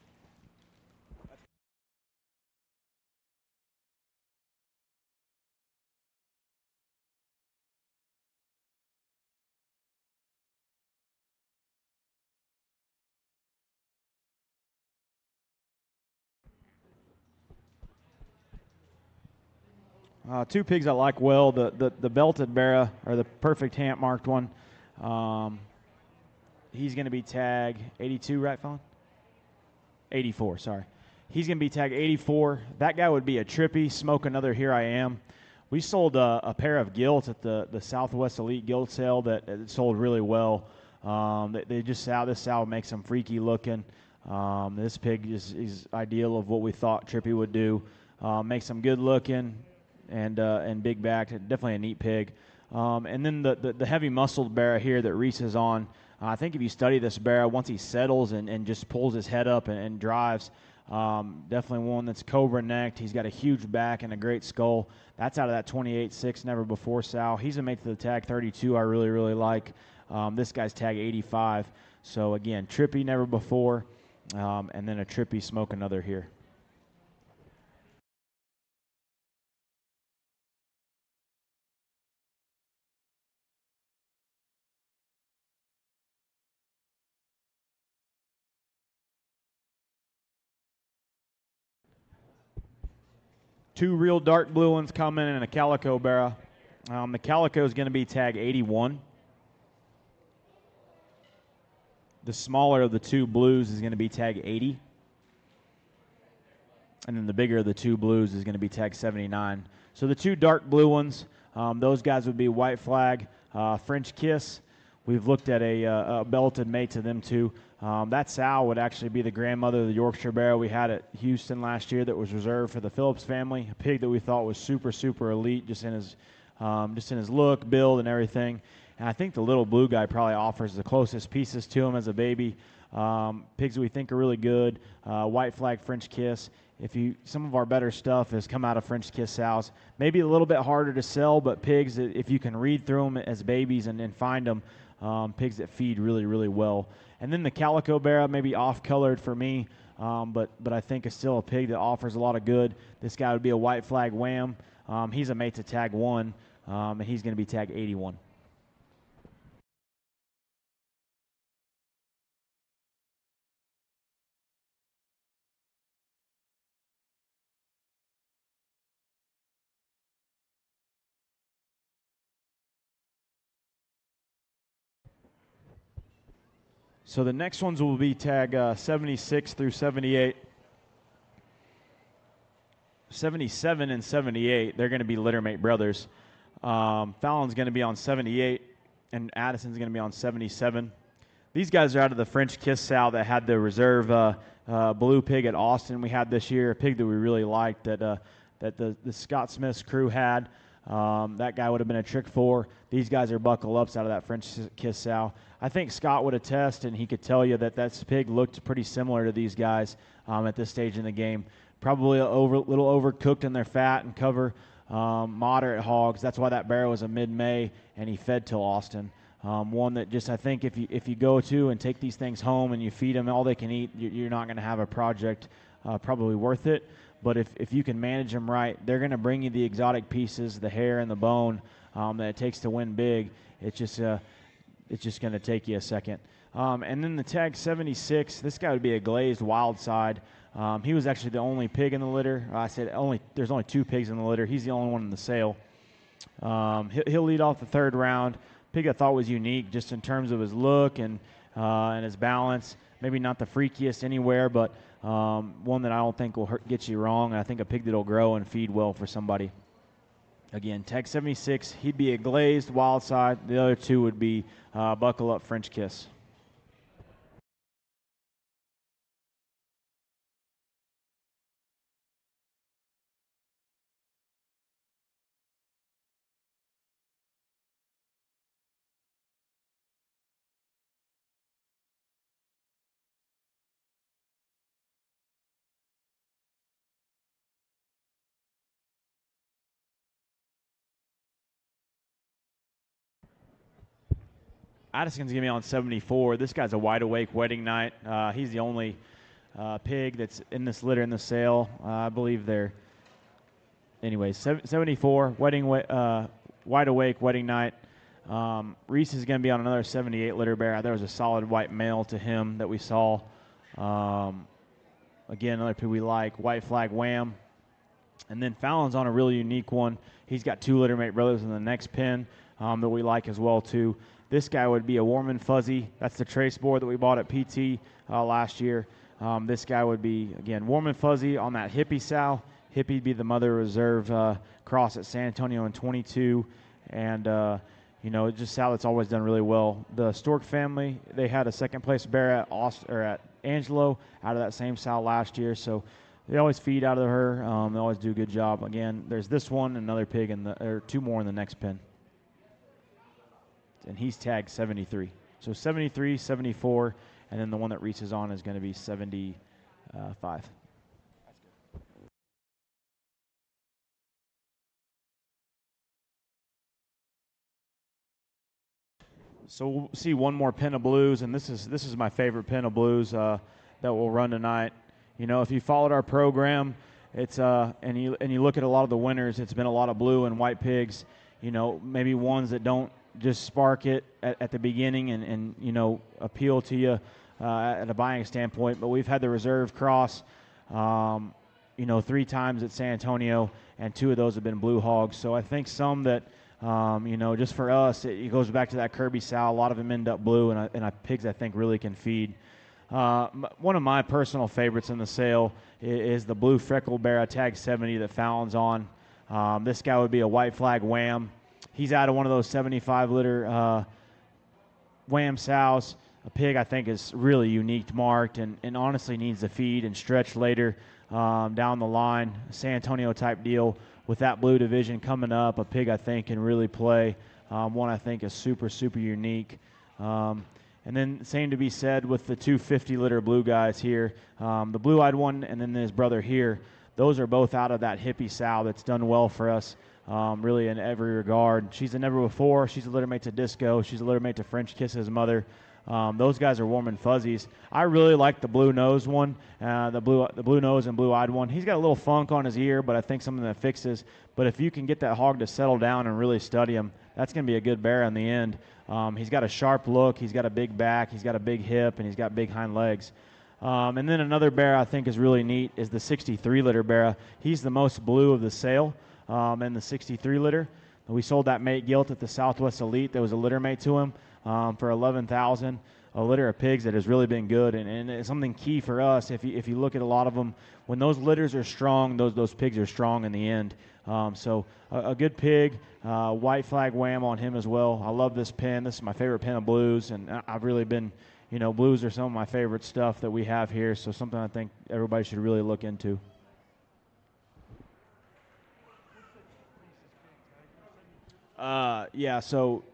Two pigs I like well. The belted Barra, or the perfect hamp marked one. He's going to be tag 82, right, Fallon? 84, sorry. He's going to be tag 84. That guy would be a Trippy, Smoke Another Here I Am. We sold a pair of gilts at the Southwest Elite Gilt Sale that sold really well. This sow makes them freaky looking. This pig is ideal of what we thought Trippy would do. Makes them good looking and big backed. Definitely a neat pig. And then the heavy muscled Barra here that Reese is on. I think if you study this Barra, once he settles and just pulls his head up and drives, definitely one that's cobra necked. He's got a huge back and a great skull. That's out of that 28.6 Never Before sow. He's a mate to the tag 32 I really, really like. This guy's tag 85. So, again, Trippy, Never Before, and then a Trippy, Smoke Another Here. 2 real dark blue ones coming and a calico barra. The calico is going to be tag 81. The smaller of the 2 blues is going to be tag 80. And then the bigger of the 2 blues is going to be tag 79. So the 2 dark blue ones, those guys would be White Flag, French Kiss. We've looked at a belted mate to them too. That sow would actually be the grandmother of the Yorkshire Barrow we had at Houston last year that was reserved for the Phillips family, a pig that we thought was super, super elite just in his look, build, and everything. And I think the little blue guy probably offers the closest pieces to him as a baby. Pigs that we think are really good, White Flag, French Kiss. Some of our better stuff has come out of French Kiss sows. Maybe a little bit harder to sell, but pigs, if you can read through them as babies and find them, pigs that feed really, really well. And then the Calico Barra, maybe off-colored for me, but I think it's still a pig that offers a lot of good. This guy would be a White Flag Wham. He's a mate to tag 1, and he's going to be tag 81. So the next ones will be tag 76 through 78. 77 and 78, they're going to be littermate brothers. Fallon's going to be on 78, and Addison's going to be on 77. These guys are out of the French Kiss sow that had the reserve blue pig at Austin we had this year, a pig that we really liked that the Scott Smith's crew had. That guy would have been a trick 4. These guys are buckle ups out of that French Kiss sow. I think Scott would attest, and he could tell you that pig looked pretty similar to these guys at this stage in the game. Probably a little overcooked in their fat and cover, moderate hogs. That's why that barrow was a mid-May, and he fed till Austin. One that just, I think if you go to and take these things home and you feed them all they can eat, you're not going to have a project probably worth it. But if you can manage them right, they're going to bring you the exotic pieces, the hair and the bone that it takes to win big. It's just going to take you a second. And then the tag 76, this guy would be a glazed wild side. He was actually the only pig in the litter. I said there's only 2 pigs in the litter. He's the only one in the sale. He'll lead off the 3rd round. Pig I thought was unique just in terms of his look and his balance. Maybe not the freakiest anywhere, but one that I don't think will get you wrong. I think a pig that will grow and feed well for somebody. Again, tag 76, he'd be a glazed wild side. The other 2 would be buckle up French Kiss. Addison's going to be on 74. This guy's a wide awake wedding night. He's the only pig that's in this litter in the sale. I believe they're, anyways, 74, wide awake wedding night. Reese is going to be on another 78 litter bear. There was a solid white male to him that we saw. Again, another pig we like, White Flag Wham. And then Fallon's on a really unique one. He's got 2 littermate brothers in the next pen that we like as well too. This guy would be a Warm and Fuzzy. That's the trace board that we bought at PT last year. This guy would be, again, Warm and Fuzzy on that Hippie sow. Hippie'd be the Mother Reserve cross at San Antonio in 22. And, just sow that's always done really well. The Stork family, they had a second-place bear at Angelo out of that same sow last year. So they always feed out of her. They always do a good job. Again, there's this one, another pig, or 2 more in the next pen. And he's tagged 73. So 73, 74, and then the one that reaches on is going to be 75. So we'll see one more pen of blues, and this is my favorite pen of blues that will run tonight. If you followed our program, it's and you look at a lot of the winners, it's been a lot of blue and white pigs. Maybe ones that don't just spark it at the beginning and appeal to you at a buying standpoint. But we've had the reserve cross, 3 times at San Antonio, and 2 of those have been blue hogs. So I think some that, you know, just for us, it goes back to that Kirby sow. A lot of them end up blue, and pigs I think really can feed. One of my personal favorites in the sale is the blue freckle bear tag 70 that Fallon's on. This guy would be a white flag wham. He's out of one of those 75 liter wham sows. A pig I think is really unique marked and honestly needs to feed and stretch later down the line. San Antonio type deal with that blue division coming up. A pig I think can really play. One I think is super, super unique. And then same to be said with the 2 50-liter blue guys here. The blue-eyed one and then his brother here. Those are both out of that hippie sow that's done well for us, really in every regard. She's a never before. She's a litter mate to Disco. She's a litter mate to French Kiss, his mother. Those guys are warm and fuzzies. I really like the blue nose one, the blue nose and blue-eyed one. He's got a little funk on his ear, but I think something that fixes. But if you can get that hog to settle down and really study him, that's going to be a good bear in the end. He's got a sharp look. He's got a big back. He's got a big hip, and he's got big hind legs. And then another bear I think is really neat is the 63-liter bear. He's the most blue of the sale in the 63-liter. We sold that mate gilt at the Southwest Elite. There was a litter mate to him for $11,000. A litter of pigs that has really been good, and it's something key for us. If you look at a lot of them, when those litters are strong, those pigs are strong in the end. So a good pig, white flag wham on him as well. I love this pen. This is my favorite pen of blues, and I've really been, you know, blues are some of my favorite stuff that we have here. So something I think everybody should really look into. Yeah, so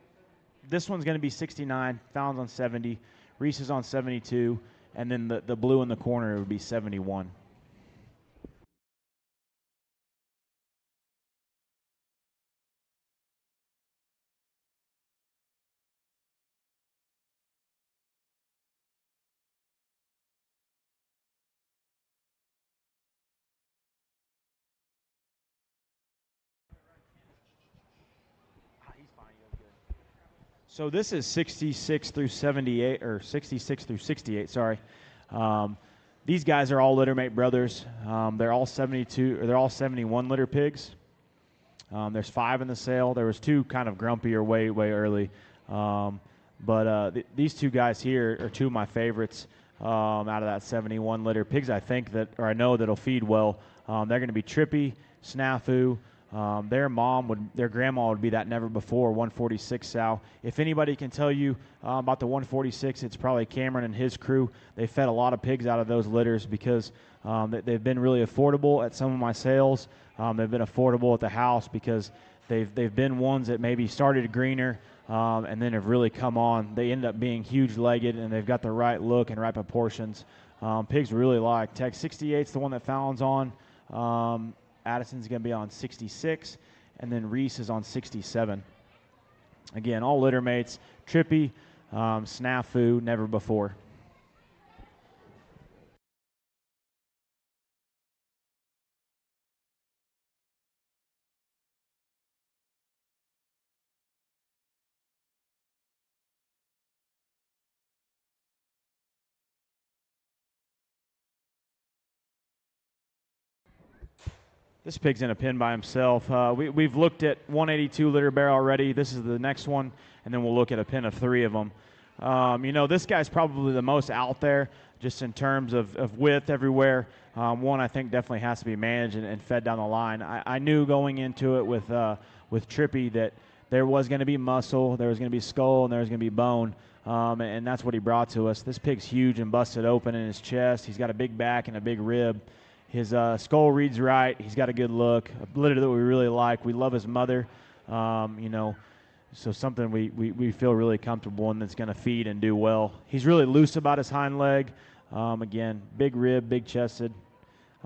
this one's going to be 69, Fallon's on 70, Reese is on 72, and then the blue in the corner would be 71. So this is 66 through 78, or 66 through 68, sorry. These guys are all littermate brothers. They're all 72, or they're all 71 litter pigs. There's 5 in the sale. There was 2 kind of grumpier way early. These 2 guys here are 2 of my favorites out of that 71 litter pigs. I think that, or I know that'll feed well. They're going to be Trippy, Snafu. Their grandma would be that never before 146 sow. If anybody can tell you about the 146, it's probably Cameron and his crew. They fed a lot of pigs out of those litters because they've been really affordable at some of my sales. They've been affordable at the house because they've been ones that maybe started greener and then have really come on. They end up being huge-legged, and they've got the right look and right proportions. Pigs really like. Tag 68's the one that Fallon's on. Addison's going to be on 66, and then Reese is on 67. Again, all litter mates, Trippy, Snafu, never before. This pig's in a pen by himself. We've looked at 182 litter bear already. This is the next one, and then we'll look at a pen of 3 of them. You know, this guy's probably the most out there just in terms of width everywhere. One I think definitely has to be managed and fed down the line. I knew going into it with Trippy that there was going to be muscle, there was going to be skull, and there was going to be bone. And that's what he brought to us. This pig's huge and busted open in his chest. He's got a big back and a big rib. His skull reads right. He's got a good look. A litter that we really like. We love his mother. You know, so something we feel really comfortable in that's going to feed and do well. He's really loose about his hind leg. Again, big rib, big chested.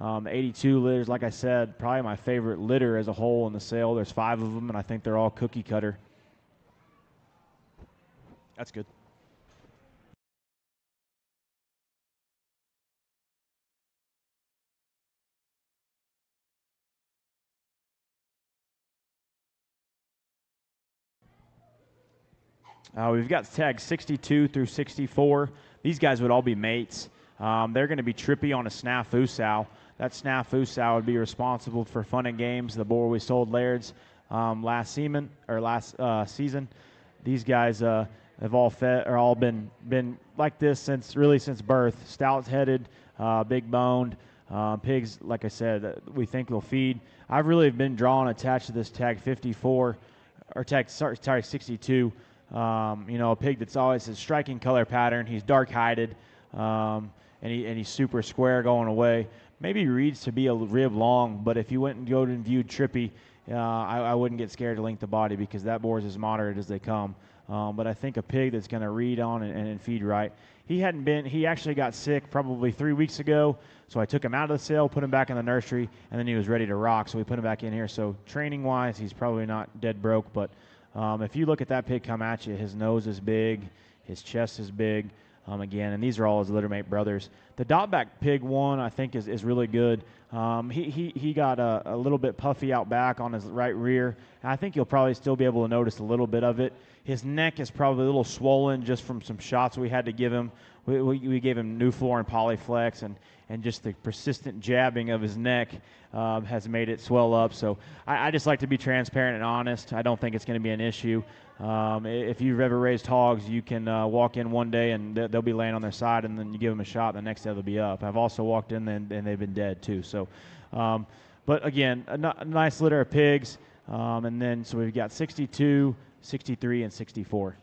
82 litters, like I said, probably my favorite litter as a whole in the sale. There's 5 of them, and I think they're all cookie cutter. That's good. We've got tags 62 through 64. These guys would all be mates. They're going to be Trippy on a Snafu sow. that snafu sow would be responsible for Fun and Games, the boar we sold Laird's last season. These guys have all been like this since birth. Stout-headed, big boned pigs. Like I said, we think will feed. I've really been drawn attached to this tag 54 or tag 62. A pig that's always a striking color pattern. He's dark-hided, and he's super square going away. Maybe reads to be a rib long, but if you went and go and viewed Trippy, I wouldn't get scared to link the body because that boar is as moderate as they come. But I think a pig that's going to read on and feed right. He actually got sick probably 3 weeks ago, so I took him out of the sale, put him back in the nursery, and then he was ready to rock, so we put him back in here. So training-wise, he's probably not dead broke, but if you look at that pig come at you, his nose is big, his chest is big, again, and these are all his littermate brothers. The dotback pig one, I think, is really good. He got a little bit puffy out back on his right rear. And I think you'll probably still be able to notice a little bit of it. His neck is probably a little swollen just from some shots we had to give him. We gave him Nuflor and Polyflex, and just the persistent jabbing of his neck has made it swell up. So I just like to be transparent and honest. I don't think it's going to be an issue. If you've ever raised hogs, you can walk in one day and they'll be laying on their side, and then you give them a shot, and the next day they'll be up. I've also walked in and they've been dead too. So, but again, a nice litter of pigs. And then so we've got 62, 63, and 64.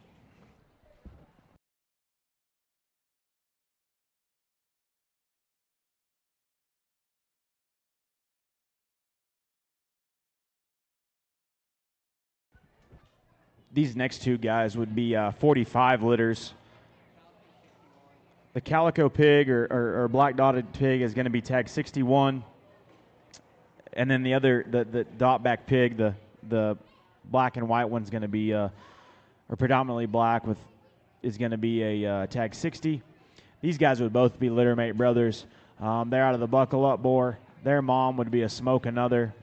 These next two guys would be 45 litters. The calico pig or black dotted pig is going to be tagged 61. And then the dot back pig, the black and white one's going to be, or predominantly black is going to be a tag 60. These guys would both be littermate brothers. They're out of the buckle up boar. Their mom would be a Smoke Another.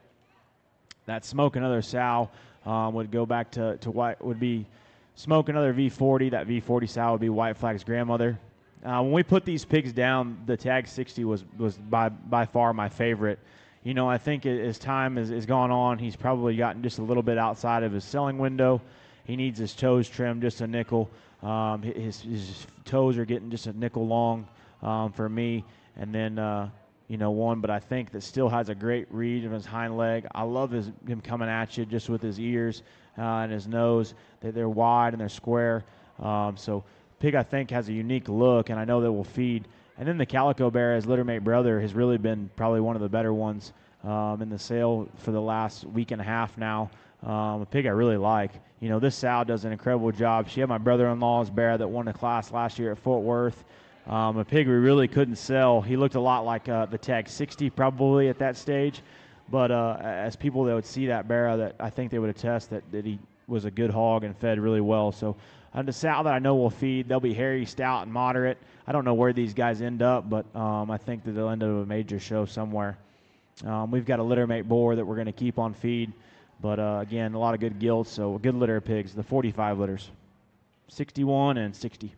That Smoke Another sow would go back to white, would be Smoke Another V40. That V40 sow would be White Flag's grandmother. When we put these pigs down, the tag 60 was by far my favorite. I think as time has gone on, he's probably gotten just a little bit outside of his selling window. He needs his toes trimmed just a nickel. His toes are getting just a nickel long for me. And then, one, but I think that still has a great read of his hind leg. I love him coming at you just with his ears and his nose. They're wide and they're square. So pig, I think, has a unique look, and I know that will feed. And then the Calico Bear, as littermate brother, has really been probably one of the better ones in the sale for the last week and a half now. A pig I really like. This sow does an incredible job. She had my brother-in-law's bear that won the class last year at Fort Worth. A pig we really couldn't sell. He looked a lot like the tag 60 probably at that stage. But as people that would see that bear, that I think they would attest that he was a good hog and fed really well. So the sow that I know will feed, they'll be hairy, stout, and moderate. I don't know where these guys end up, but I think that they'll end up at a major show somewhere. We've got a littermate boar that we're going to keep on feed. But, again, a lot of good gilts, so a good litter of pigs, the 45 litters, 61 and 60.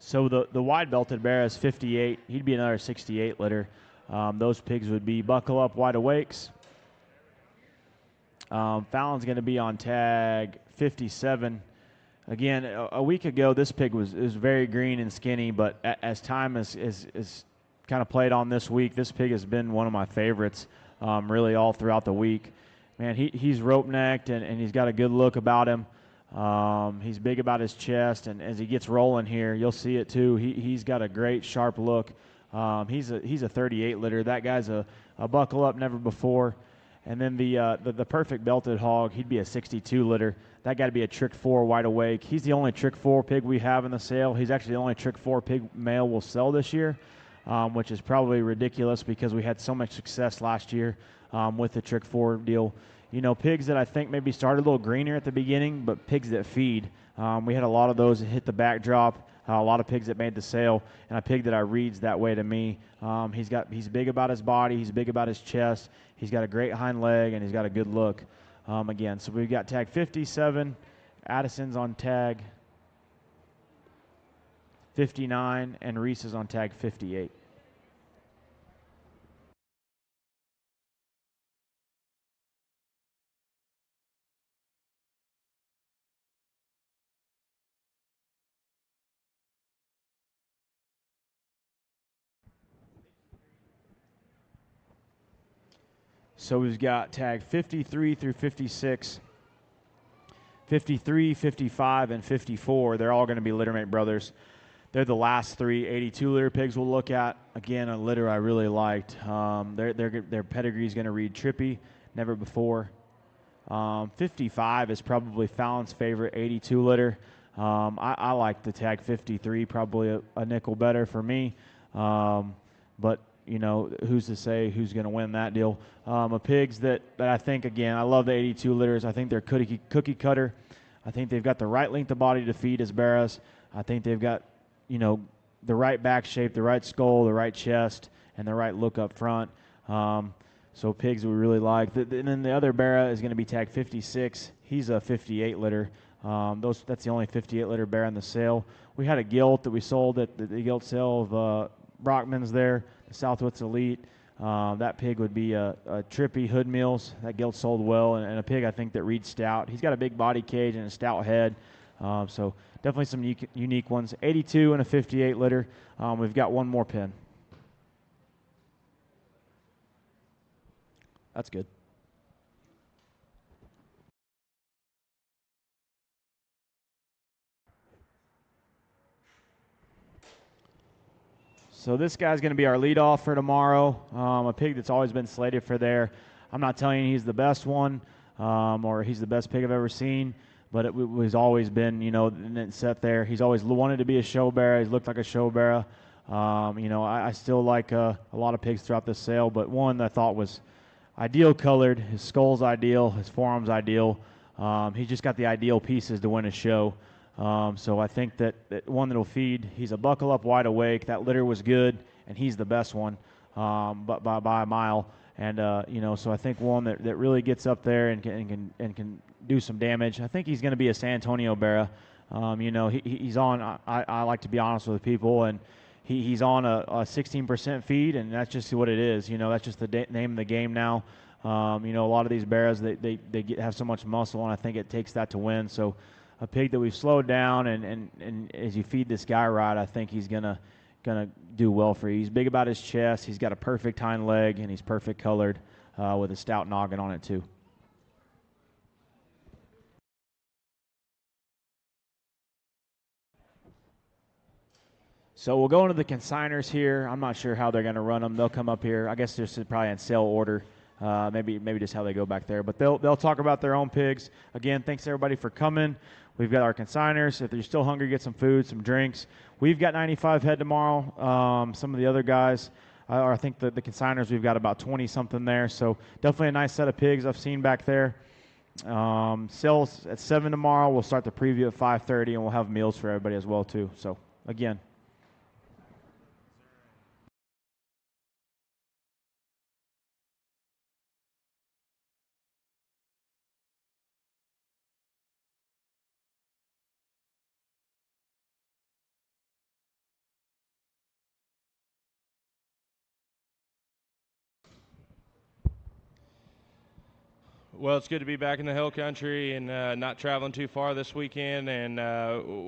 So the wide-belted bear is 58. He'd be another 68 litter. Those pigs would be Buckle Up Wide Awakes. Fallon's going to be on tag 57. Again, a week ago, this pig was very green and skinny, but as time is kind of played on this week, this pig has been one of my favorites really all throughout the week. Man, he's rope-necked, and he's got a good look about him. He's big about his chest, and as he gets rolling here, you'll see it too. He's got a great, sharp look. He's a 38 litter. That guy's a buckle up, never before. And then the perfect belted hog, he'd be a 62 litter. That got to be a trick 4 wide awake. He's the only trick 4 pig we have in the sale. He's actually the only trick 4 pig male we'll sell this year, which is probably ridiculous because we had so much success last year with the trick 4 deal. You know, pigs that I think maybe started a little greener at the beginning, but pigs that feed. We had a lot of those that hit the backdrop. A lot of pigs that made the sale, and a pig that I reads that way to me. He's big about his body, he's big about his chest, he's got a great hind leg, and he's got a good look. Again, so we've got tag 57, Addison's on tag 59, and Reese is on tag 58. So we've got tag 53 through 56, 53, 55, and 54. They're all going to be littermate brothers. They're the last 3 82 litter pigs we'll look at. Again, a litter I really liked. Their pedigree is going to read trippy, never before. 55 is probably Fallon's favorite 82 litter. I like the tag 53, probably a nickel better for me. But you know, who's to say who's going to win that deal? Pigs that I think, again, I love the 82 litters. I think they're cookie cutter. I think they've got the right length of body to feed as barras. I think they've got, you know, the right back shape, the right skull, the right chest, and the right look up front. So pigs we really like. And then the other barra is going to be tag 56. He's a 58 litter. That's the only 58 litter barra in the sale. We had a gilt that we sold at the gilt sale of Brockman's there, the Southwoods Elite. That pig would be a trippy Hood Mills. That gilt sold well, and a pig I think that reads stout. He's got a big body cage and a stout head, so definitely some unique ones. 82 and a 58 litter. We've got one more pin. That's good. So this guy's going to be our leadoff for tomorrow. A pig that's always been slated for there. I'm not telling you he's the best one or he's the best pig I've ever seen, but it was always been, you know, set there. He's always wanted to be a show bearer. He's looked like a show bearer. You know, I still like a lot of pigs throughout this sale, but one that I thought was ideal colored. His skull's ideal. His forearm's ideal. He's just got the ideal pieces to win a show. So I think that one that'll feed, he's a buckle up wide awake. That litter was good, and he's the best one, but by a mile. And you know, so I think one that really gets up there and can do some damage. I think he's going to be a San Antonio Barra. You know, he's on. I like to be honest with people, and he's on a 16% feed, and that's just what it is. You know, that's just the name of the game now. You know, a lot of these Barras they have so much muscle, and I think it takes that to win. So a pig that we've slowed down, and as you feed this guy right, I think he's gonna do well for you. He's big about his chest. He's got a perfect hind leg, and he's perfect colored with a stout noggin on it too. So we'll go into the consigners here. I'm not sure how they're going to run them. They'll come up here. I guess this is probably in sale order. Maybe just how they go back there. But they'll talk about their own pigs. Again, thanks everybody for coming. We've got our consigners. If you're still hungry, get some food, some drinks. We've got 95 head tomorrow. Some of the other guys, I think the consigners, we've got about 20-something there. So definitely a nice set of pigs I've seen back there. Sales at 7 tomorrow. We'll start the preview at 5:30, and we'll have meals for everybody as well too. So again, Well, it's good to be back in the hill country and not traveling too far this weekend. And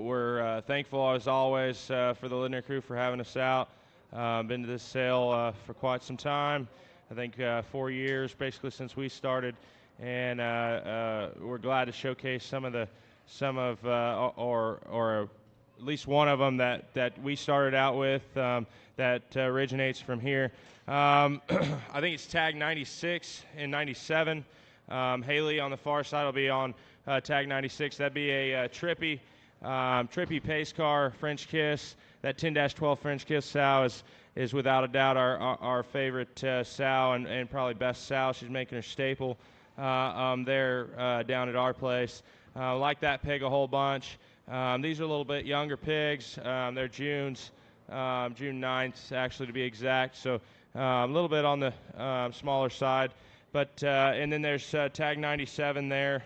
we're thankful, as always, for the Lindner crew for having us out. Been to this sale for quite some time. I think 4 years, basically, since we started. And we're glad to showcase some of at least one of them that we started out with that originates from here. I think it's tag 96 and 97. Haley on the far side will be on tag 96. That'd be a trippy pace car French Kiss. That 10-12 French Kiss sow is without a doubt our favorite sow and probably best sow. She's making her staple there down at our place. Like that pig a whole bunch. These are a little bit younger pigs. They're June 9th actually to be exact. So a little bit on the smaller side. But and then there's tag 97 there.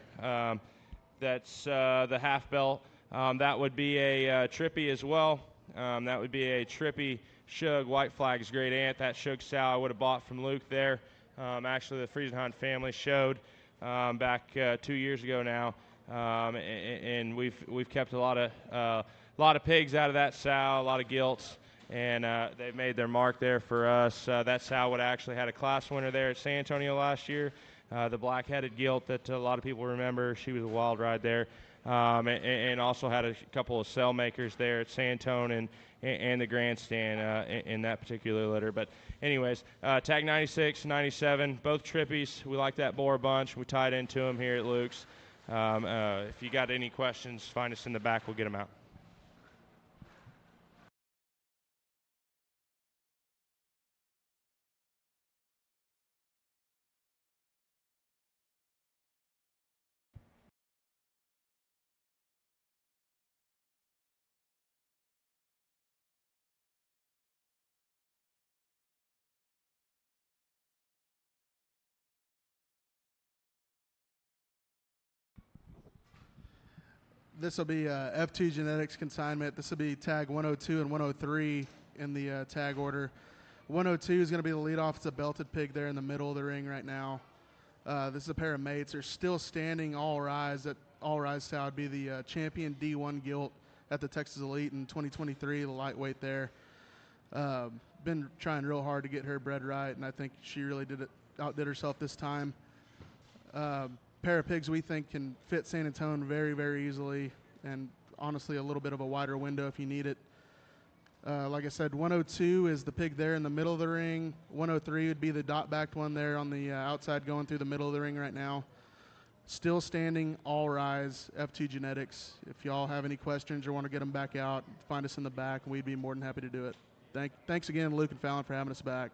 That's the half belt. That would be a trippy as well. That would be a trippy Shug White Flag's great aunt. That Shug sow I would have bought from Luke there. Actually, the Friesenhunt family showed back 2 years ago now, and we've kept a lot of pigs out of that sow, a lot of gilts, and they've made their mark there for us. That sow would have actually had a class winner there at San Antonio last year. The black-headed gilt that a lot of people remember, she was a wild ride there. And also had a couple of cell makers there at San Antonio and the grandstand in that particular litter. But anyways, tag 96, 97, both trippies. We like that boar bunch. We tied into them here at Luke's. If you got any questions, find us in the back. We'll get them out. This will be F2 Genetics consignment. This will be tag 102 and 103 in the tag order. 102 is going to be the leadoff. It's a belted pig there in the middle of the ring right now. This is a pair of mates. They're still standing all rise. That all rise sow would be the champion D1 gilt at the Texas Elite in 2023, the lightweight there. Been trying real hard to get her bred right, and I think she really outdid herself this time. Pair of pigs we think can fit San Antonio very, very easily, and honestly a little bit of a wider window if you need it. Like I said, 102 is the pig there in the middle of the ring. 103 would be the dot-backed one there on the outside going through the middle of the ring right now. Still standing, all rise, F2 Genetics. If y'all have any questions or want to get them back out, find us in the back, and we'd be more than happy to do it. Thanks again, Luke and Fallon, for having us back.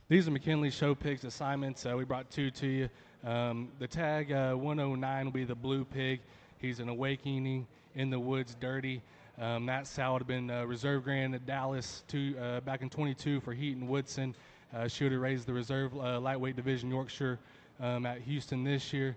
These are McKinley Showpigs assignments. We brought two to you. The tag 109 will be the blue pig. He's an awakening in the woods, dirty. That sow would have been reserve grand at Dallas back in 22 for Heaton Woodson. She would have raised the reserve lightweight division Yorkshire at Houston this year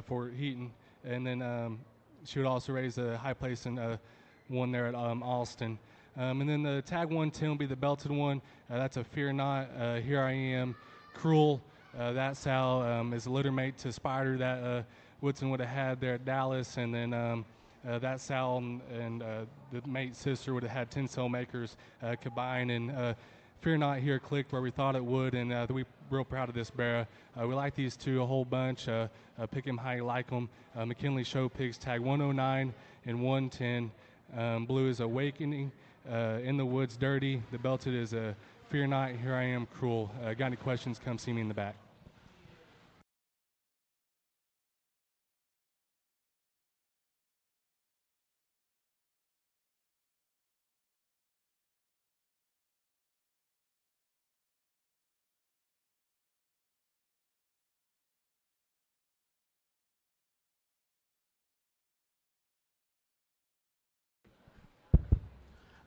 for Heaton. And then she would also raise a high place in one there at Alston. And then the tag 110 will be the belted one. That's a Fear Not, Here I Am, Cruel. That sow is a litter mate to Spider that Woodson would have had there at Dallas. And then that sow and the mate sister would have had 10 cell makers combined. And Fear Not here clicked where we thought it would. And we're real proud of this bear. We like these two a whole bunch. Pick them how you like them. McKinley Showpigs tag 109 and 110. Blue is Awakening. In the Woods Dirty. The belted is a Fear Not, Here I Am Cruel. Got any questions, come see me in the back.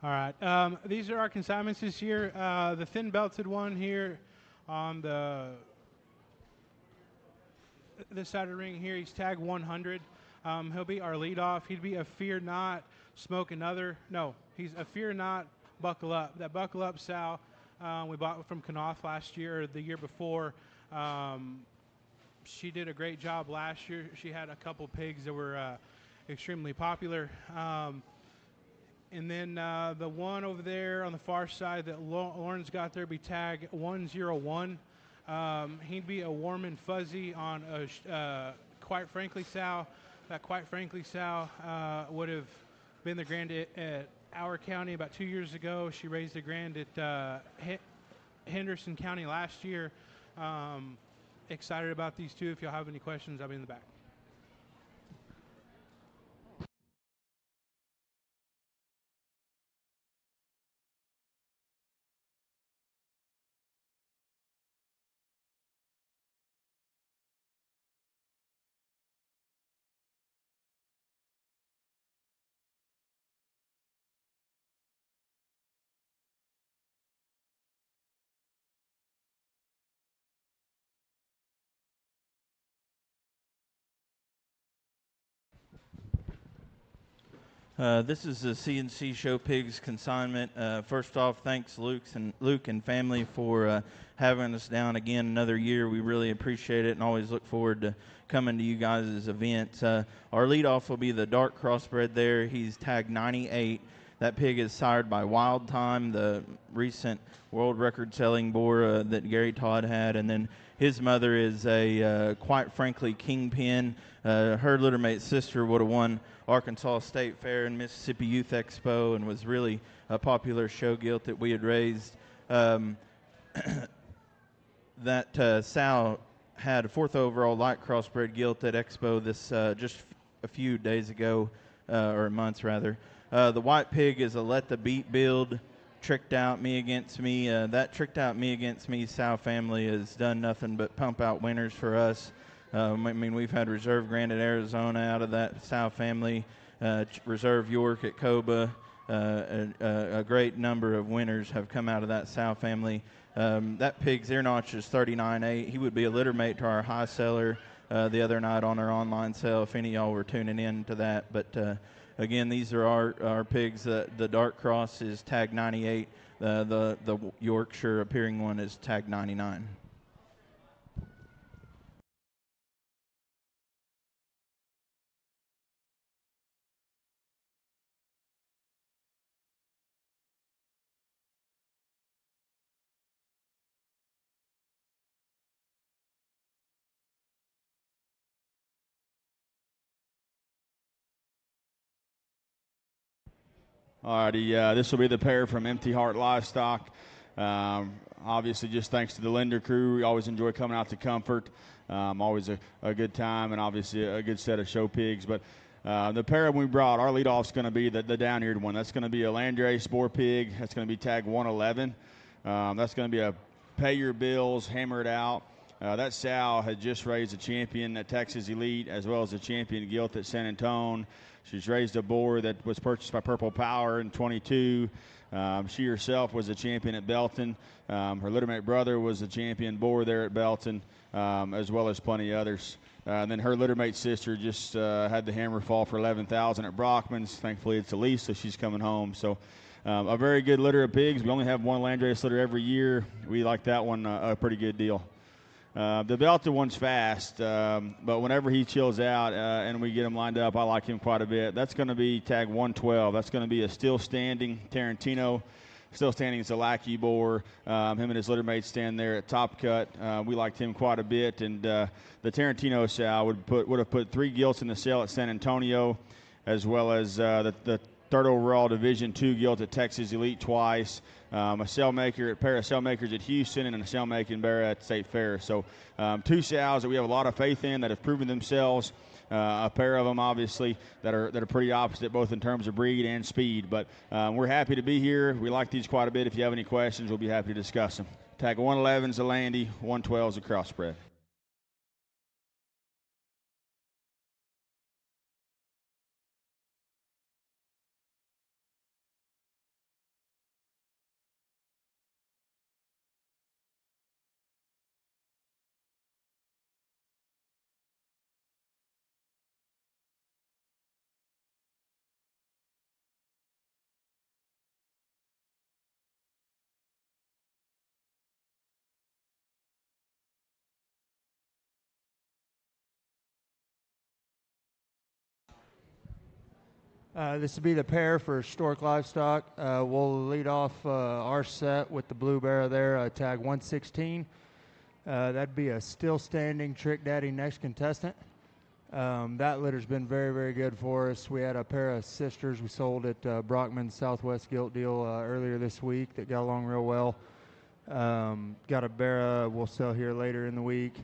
All right. These are our consignments this year. The thin belted one here on this side of the ring here, he's tag 100. He'll be our leadoff. He'd be a Fear Not, Smoke Another. No, he's a Fear Not, Buckle Up. That Buckle Up sow we bought from Knopf last year or the year before. She did a great job last year. She had a couple pigs that were extremely popular. And then the one over there on the far side that Lauren's got there be tag 101. He'd be a Warm and Fuzzy on a Quite Frankly sow. That Quite Frankly sow would have been the grand at our county about 2 years ago. She raised the grand at Henderson County last year. Excited about these two. If y'all have any questions, I'll be in the back. This is the CNC Showpigs consignment. First off, thanks Luke and family for having us down again another year. We really appreciate it and always look forward to coming to you guys' events. Our leadoff will be the dark crossbred there. He's tagged 98. That pig is sired by Wild Time, the recent world record-selling boar that Gary Todd had, and then his mother is a Quite Frankly Kingpin. Her littermate sister would have won Arkansas State Fair and Mississippi Youth Expo and was really a popular show gilt that we had raised. That sow had a 4th overall light crossbred gilt at Expo this just a few days ago, or months rather. The white pig is a Let the Beat build. Tricked Out Me Against Me. That Tricked Out Me Against Me sow family has done nothing but pump out winners for us. I mean, we've had Reserve Grand at Arizona out of that sow family, Reserve York at Coba. A great number of winners have come out of that sow family. That pig's ear notch is 39.8. He would be a litter mate to our high seller the other night on our online sale if any of y'all were tuning in to that. But again, these are our pigs. The Dark Cross is tag 98. The Yorkshire appearing one is tag 99. Alrighty, this will be the pair from Empty Heart Livestock. Obviously, just thanks to the Lindner crew. We always enjoy coming out to Comfort. Always a good time and obviously a good set of show pigs. But the pair we brought, our leadoff is going to be the down-eared one. That's going to be a Landry Spore pig. That's going to be tag 111. That's going to be a Pay Your Bills, Hammer It Out. That sow had just raised a champion at Texas Elite as well as a champion gilt at San Antonio. She's raised a boar that was purchased by Purple Power in 22. She herself was a champion at Belton. Her littermate brother was a champion boar there at Belton, as well as plenty others. And then her littermate sister just had the hammer fall for $11,000 at Brockman's. Thankfully, it's Elise, so she's coming home. So a very good litter of pigs. We only have one Landrace litter every year. We like that one a pretty good deal. The belted one's fast, but whenever he chills out and we get him lined up, I like him quite a bit. That's going to be tag 112. That's going to be a still standing Tarantino. Still standing Zalaki boar. Him and his litter mates stand there at Top Cut. We liked him quite a bit, and the Tarantino sow would have put 3 gilts in the sale at San Antonio, as well as the third overall Division II gilt at Texas Elite twice, a pair of cell makers at Houston, and a cell making bear at State Fair. So 2 sows that we have a lot of faith in that have proven themselves. A pair of them, obviously, that are pretty opposite, both in terms of breed and speed. But we're happy to be here. We like these quite a bit. If you have any questions, we'll be happy to discuss them. Tag 111 is a Landy, 112 is a crossbred. This will be the pair for Stork Livestock. We'll lead off our set with the blue bear there, tag 116. That'd be a still standing Trick Daddy next contestant. That litter's been very, very good for us. We had a pair of sisters we sold at Brockman's Southwest Gilt Deal earlier this week that got along real well. Got a bear we'll sell here later in the week.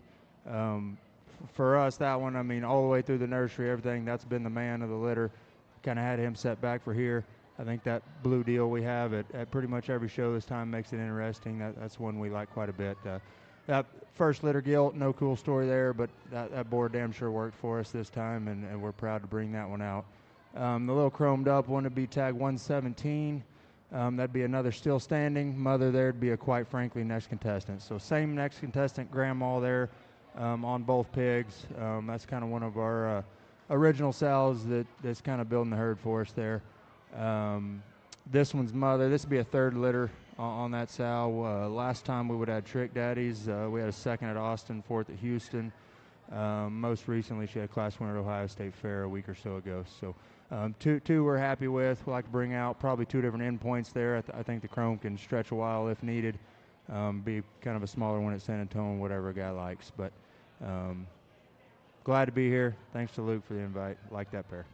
For us, that one, I mean, all the way through the nursery, everything, that's been the man of the litter. Kind of had him set back for here. I think that blue deal we have at pretty much every show this time makes it interesting. That's one we like quite a bit. That first litter gilt, no cool story there, but that board damn sure worked for us this time, and we're proud to bring that one out. The little chromed up one would be tag 117. That'd be another still standing. Mother there'd be a quite frankly next contestant. So same next contestant, grandma there on both pigs. That's kind of one of our original sows that's kind of building the herd for us there. This one's mother. This would be a third litter on that sow. Last time we would have Trick Daddies. We had a second at Austin, fourth at Houston. Most recently, she had a class winner at Ohio State Fair a week or so ago. So two we're happy with. We like to bring out probably 2 different endpoints there. I think the chrome can stretch a while if needed. Be kind of a smaller one at San Antonio, whatever a guy likes. But glad to be here. Thanks to Luke for the invite. Like that pair.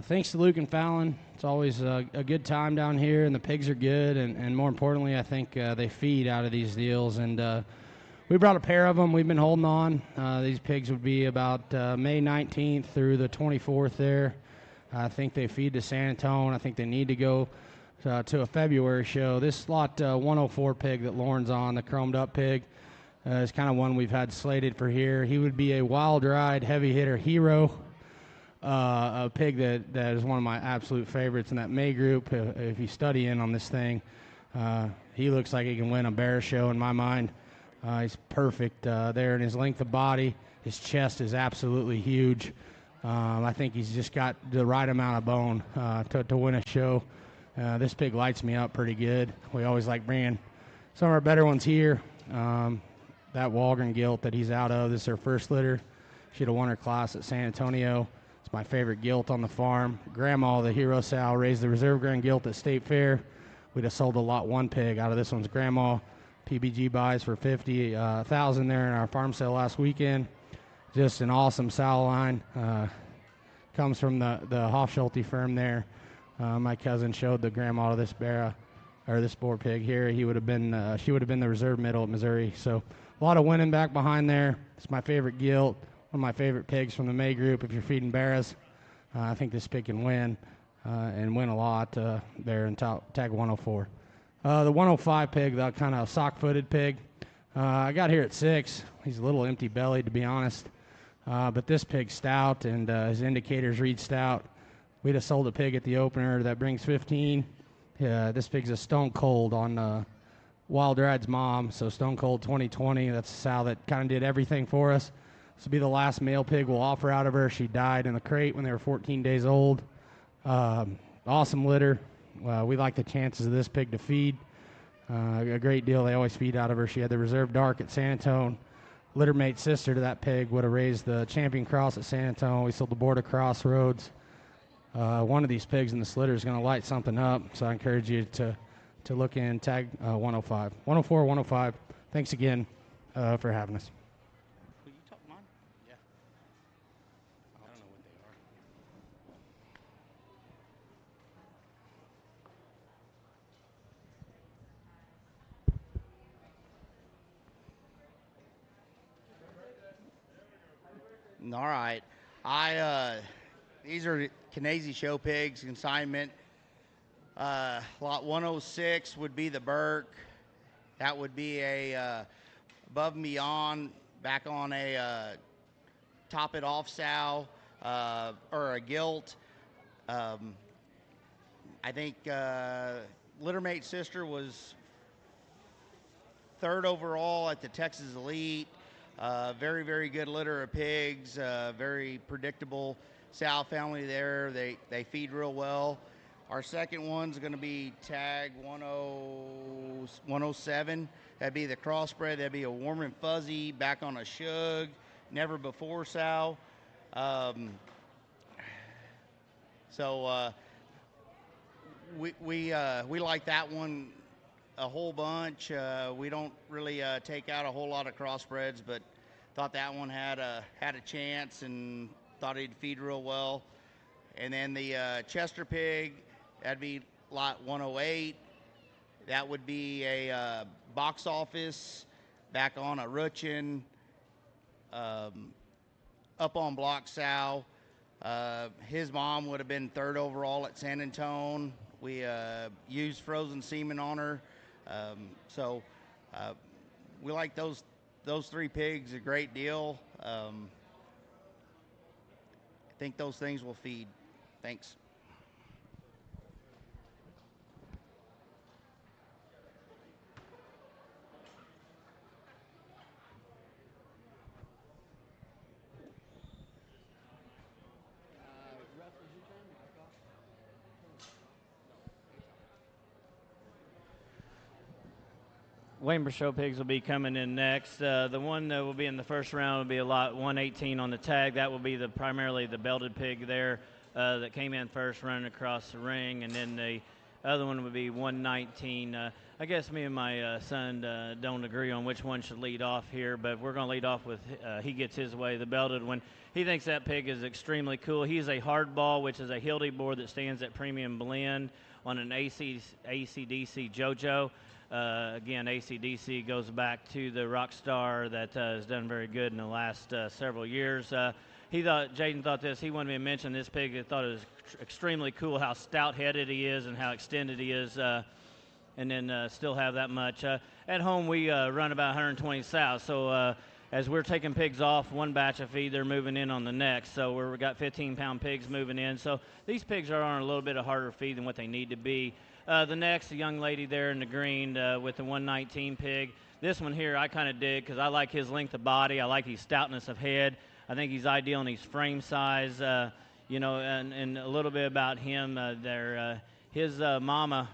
Thanks to Luke and Fallon. It's always a good time down here, and the pigs are good, and more importantly, I think they feed out of these deals. And we brought a pair of them. We've been holding on. These pigs would be about May 19th through the 24th there. I think they feed to San Antonio. I think they need to go to a February show. This lot 104 pig that Lauren's on, the chromed up pig, is kind of one we've had slated for here. He would be a wild ride, heavy hitter hero. A pig that is one of my absolute favorites in that May group. If you study in on this thing, he looks like he can win a bear show in my mind. He's perfect there in his length of body. His chest is absolutely huge. I think he's just got the right amount of bone to win a show. This pig lights me up pretty good. We always like bringing some of our better ones here. That Walgren gilt that he's out of, this is her first litter. She'd have won her class at San Antonio. It's my favorite gilt on the farm. Grandma, the hero sow, raised the reserve grand gilt at State Fair. We'd have sold a lot 1 pig out of this one's grandma. PBG buys for $50,000 there in our farm sale last weekend. Just an awesome sow line. Comes from the Hofschulte firm there. My cousin showed the grandma of this bear, or this boar pig here. He would have been, she would have been the reserve middle at Missouri. So a lot of winning back behind there. It's my favorite gilt. One of my favorite pigs from the May group. If you're feeding bears, I think this pig can win and win a lot there in tag 104. The 105 pig, that kind of sock-footed pig, I got here at 6. He's a little empty-bellied, to be honest. But this pig's stout, and his indicators read stout. We'd have sold a pig at the opener that brings 15. Yeah, this pig's a Stone Cold on Wild Ride's mom. So Stone Cold 2020. That's a sow that kind of did everything for us. This will be the last male pig we'll offer out of her. She died in the crate when they were 14 days old. Awesome litter. We like the chances of this pig to feed. A great deal. They always feed out of her. She had the reserve dark at San Antonio. Litter mate sister to that pig would have raised the champion cross at San Antonio. We sold the Border Crossroads. One of these pigs in this litter is going to light something up, so I encourage you to look in tag 105. 104, 105. Thanks again for having us. Will you talk mine? Yeah. I don't know what they are. All right. These are Canesi show pigs consignment. Lot 106 would be the Burke. That would be a above and beyond, back on a top it off sow or a gilt. I think Littermate sister was third overall at the Texas Elite. Very, very good litter of pigs. Very predictable sow family there. They feed real well. Our second one's going to be tag 107. That'd be the crossbred. That'd be a warm and fuzzy, back on a shug, never before sow. We like that one a whole bunch. We don't really take out a whole lot of crossbreds, but thought that one had a chance and thought he'd feed real well. And then the Chester pig, that'd be lot 108. That would be a box office, back on a Ruchin, up on block sow. His mom would have been third overall at San Antonio. We used frozen semen on her. We like those three pigs a great deal. I think those things will feed. Thanks. Lindner Showpigs will be coming in next. The one that will be in the first round will be a lot 118 on the tag. That will be primarily the belted pig there that came in first, running across the ring, and then the other one would be 119. I guess me and my son don't agree on which one should lead off here, but we're going to lead off with He Gets His Way, the belted one. He thinks that pig is extremely cool. He's a hardball, which is a Hildy board that stands at premium blend on an AC/DC JoJo. Again, AC/DC goes back to the rock star that has done very good in the last several years. Jaden thought this. He wanted me to mention this pig. He thought it was extremely cool how stout-headed he is and how extended he is, and then still have that much. At home, we run about 120 sows. So as we're taking pigs off one batch of feed, they're moving in on the next. So we've got 15-pound pigs moving in. So these pigs are on a little bit of harder feed than what they need to be. The next, the young lady there in the green with the 119 pig. This one here I kind of dig because I like his length of body. I like his stoutness of head. I think he's ideal in his frame size, and a little bit about him there. His mama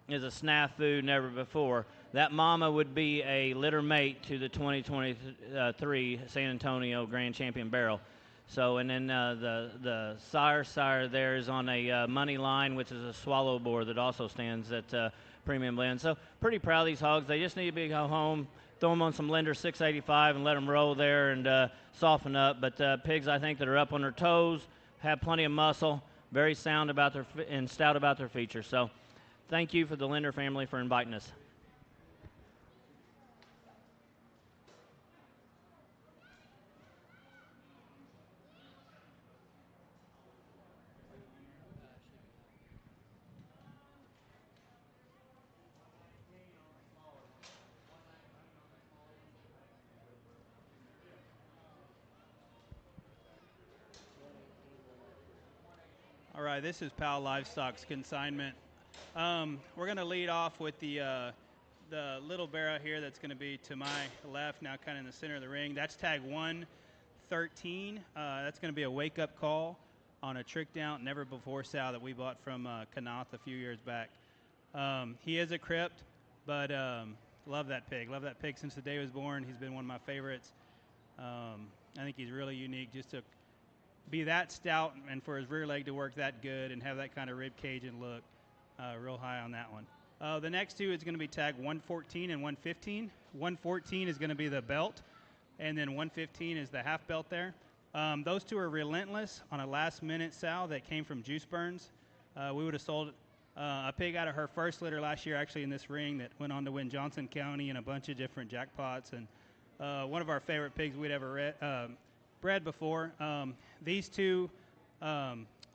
is a snafu never before. That mama would be a litter mate to the 2023 San Antonio Grand Champion Barrel. So, and then the sire there is on a money line, which is a swallow board that also stands at premium blend. So pretty proud of these hogs. They just need to go home, throw them on some Lindner 685 and let them roll there and soften up. But pigs, I think, that are up on their toes, have plenty of muscle, very sound about and stout about their features. So thank you for the Lindner family for inviting us. All right, this is Powell Livestock's consignment. We're going to lead off with the little barrel here that's going to be to my left, now kind of in the center of the ring. That's tag 113. That's going to be a wake-up call on a tricked out, never-before sow that we bought from Kanath a few years back. He is a crypt, but love that pig. Love that pig since the day he was born. He's been one of my favorites. I think he's really unique just to be that stout and for his rear leg to work that good and have that kind of rib cage and look. Real high on that one. The next two is going to be tag 114 and 115. 114 is going to be the belt, and then 115 is the half belt there. Those two are relentless on a last-minute sow that came from Juice Burns. We would have sold a pig out of her first litter last year, actually, in this ring that went on to win Johnson County and a bunch of different jackpots, and one of our favorite pigs we'd ever bred before. These two,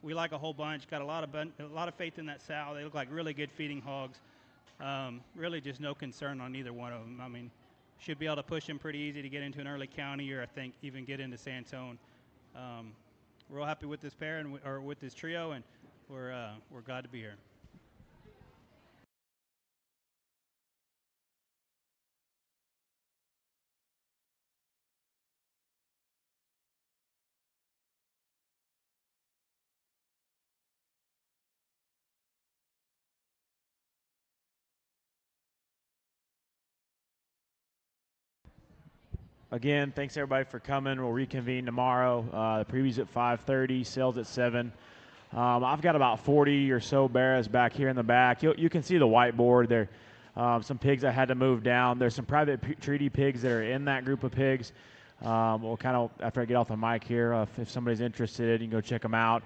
we like a whole bunch. Got a lot of faith in that sow. They look like really good feeding hogs. Really just no concern on either one of them. I mean, should be able to push them pretty easy to get into an early county, or I think even get into Santone. We're all happy with this pair or with this trio, and we're glad to be here. Again, thanks everybody for coming. We'll reconvene tomorrow. The preview's at 5:30, sales at 7. I've got about 40 or so bears back here in the back. You can see the whiteboard there. Some pigs I had to move down. There's some private treaty pigs that are in that group of pigs. We'll kind of, after I get off the mic here, if somebody's interested, you can go check them out.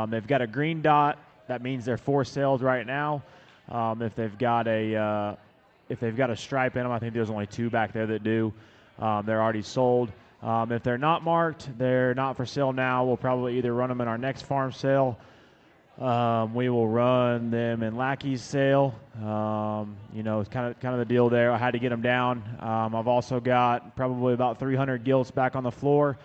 They've got a green dot. That means they're for sales right now. If they've got a stripe in them, I think there's only 2 back there that do. They're already sold. If they're not marked, they're not for sale now. We'll probably either run them in our next farm sale. We will run them in Lackey's sale. It's kind of the deal there. I had to get them down. I've also got probably about 300 gilts back on the floor.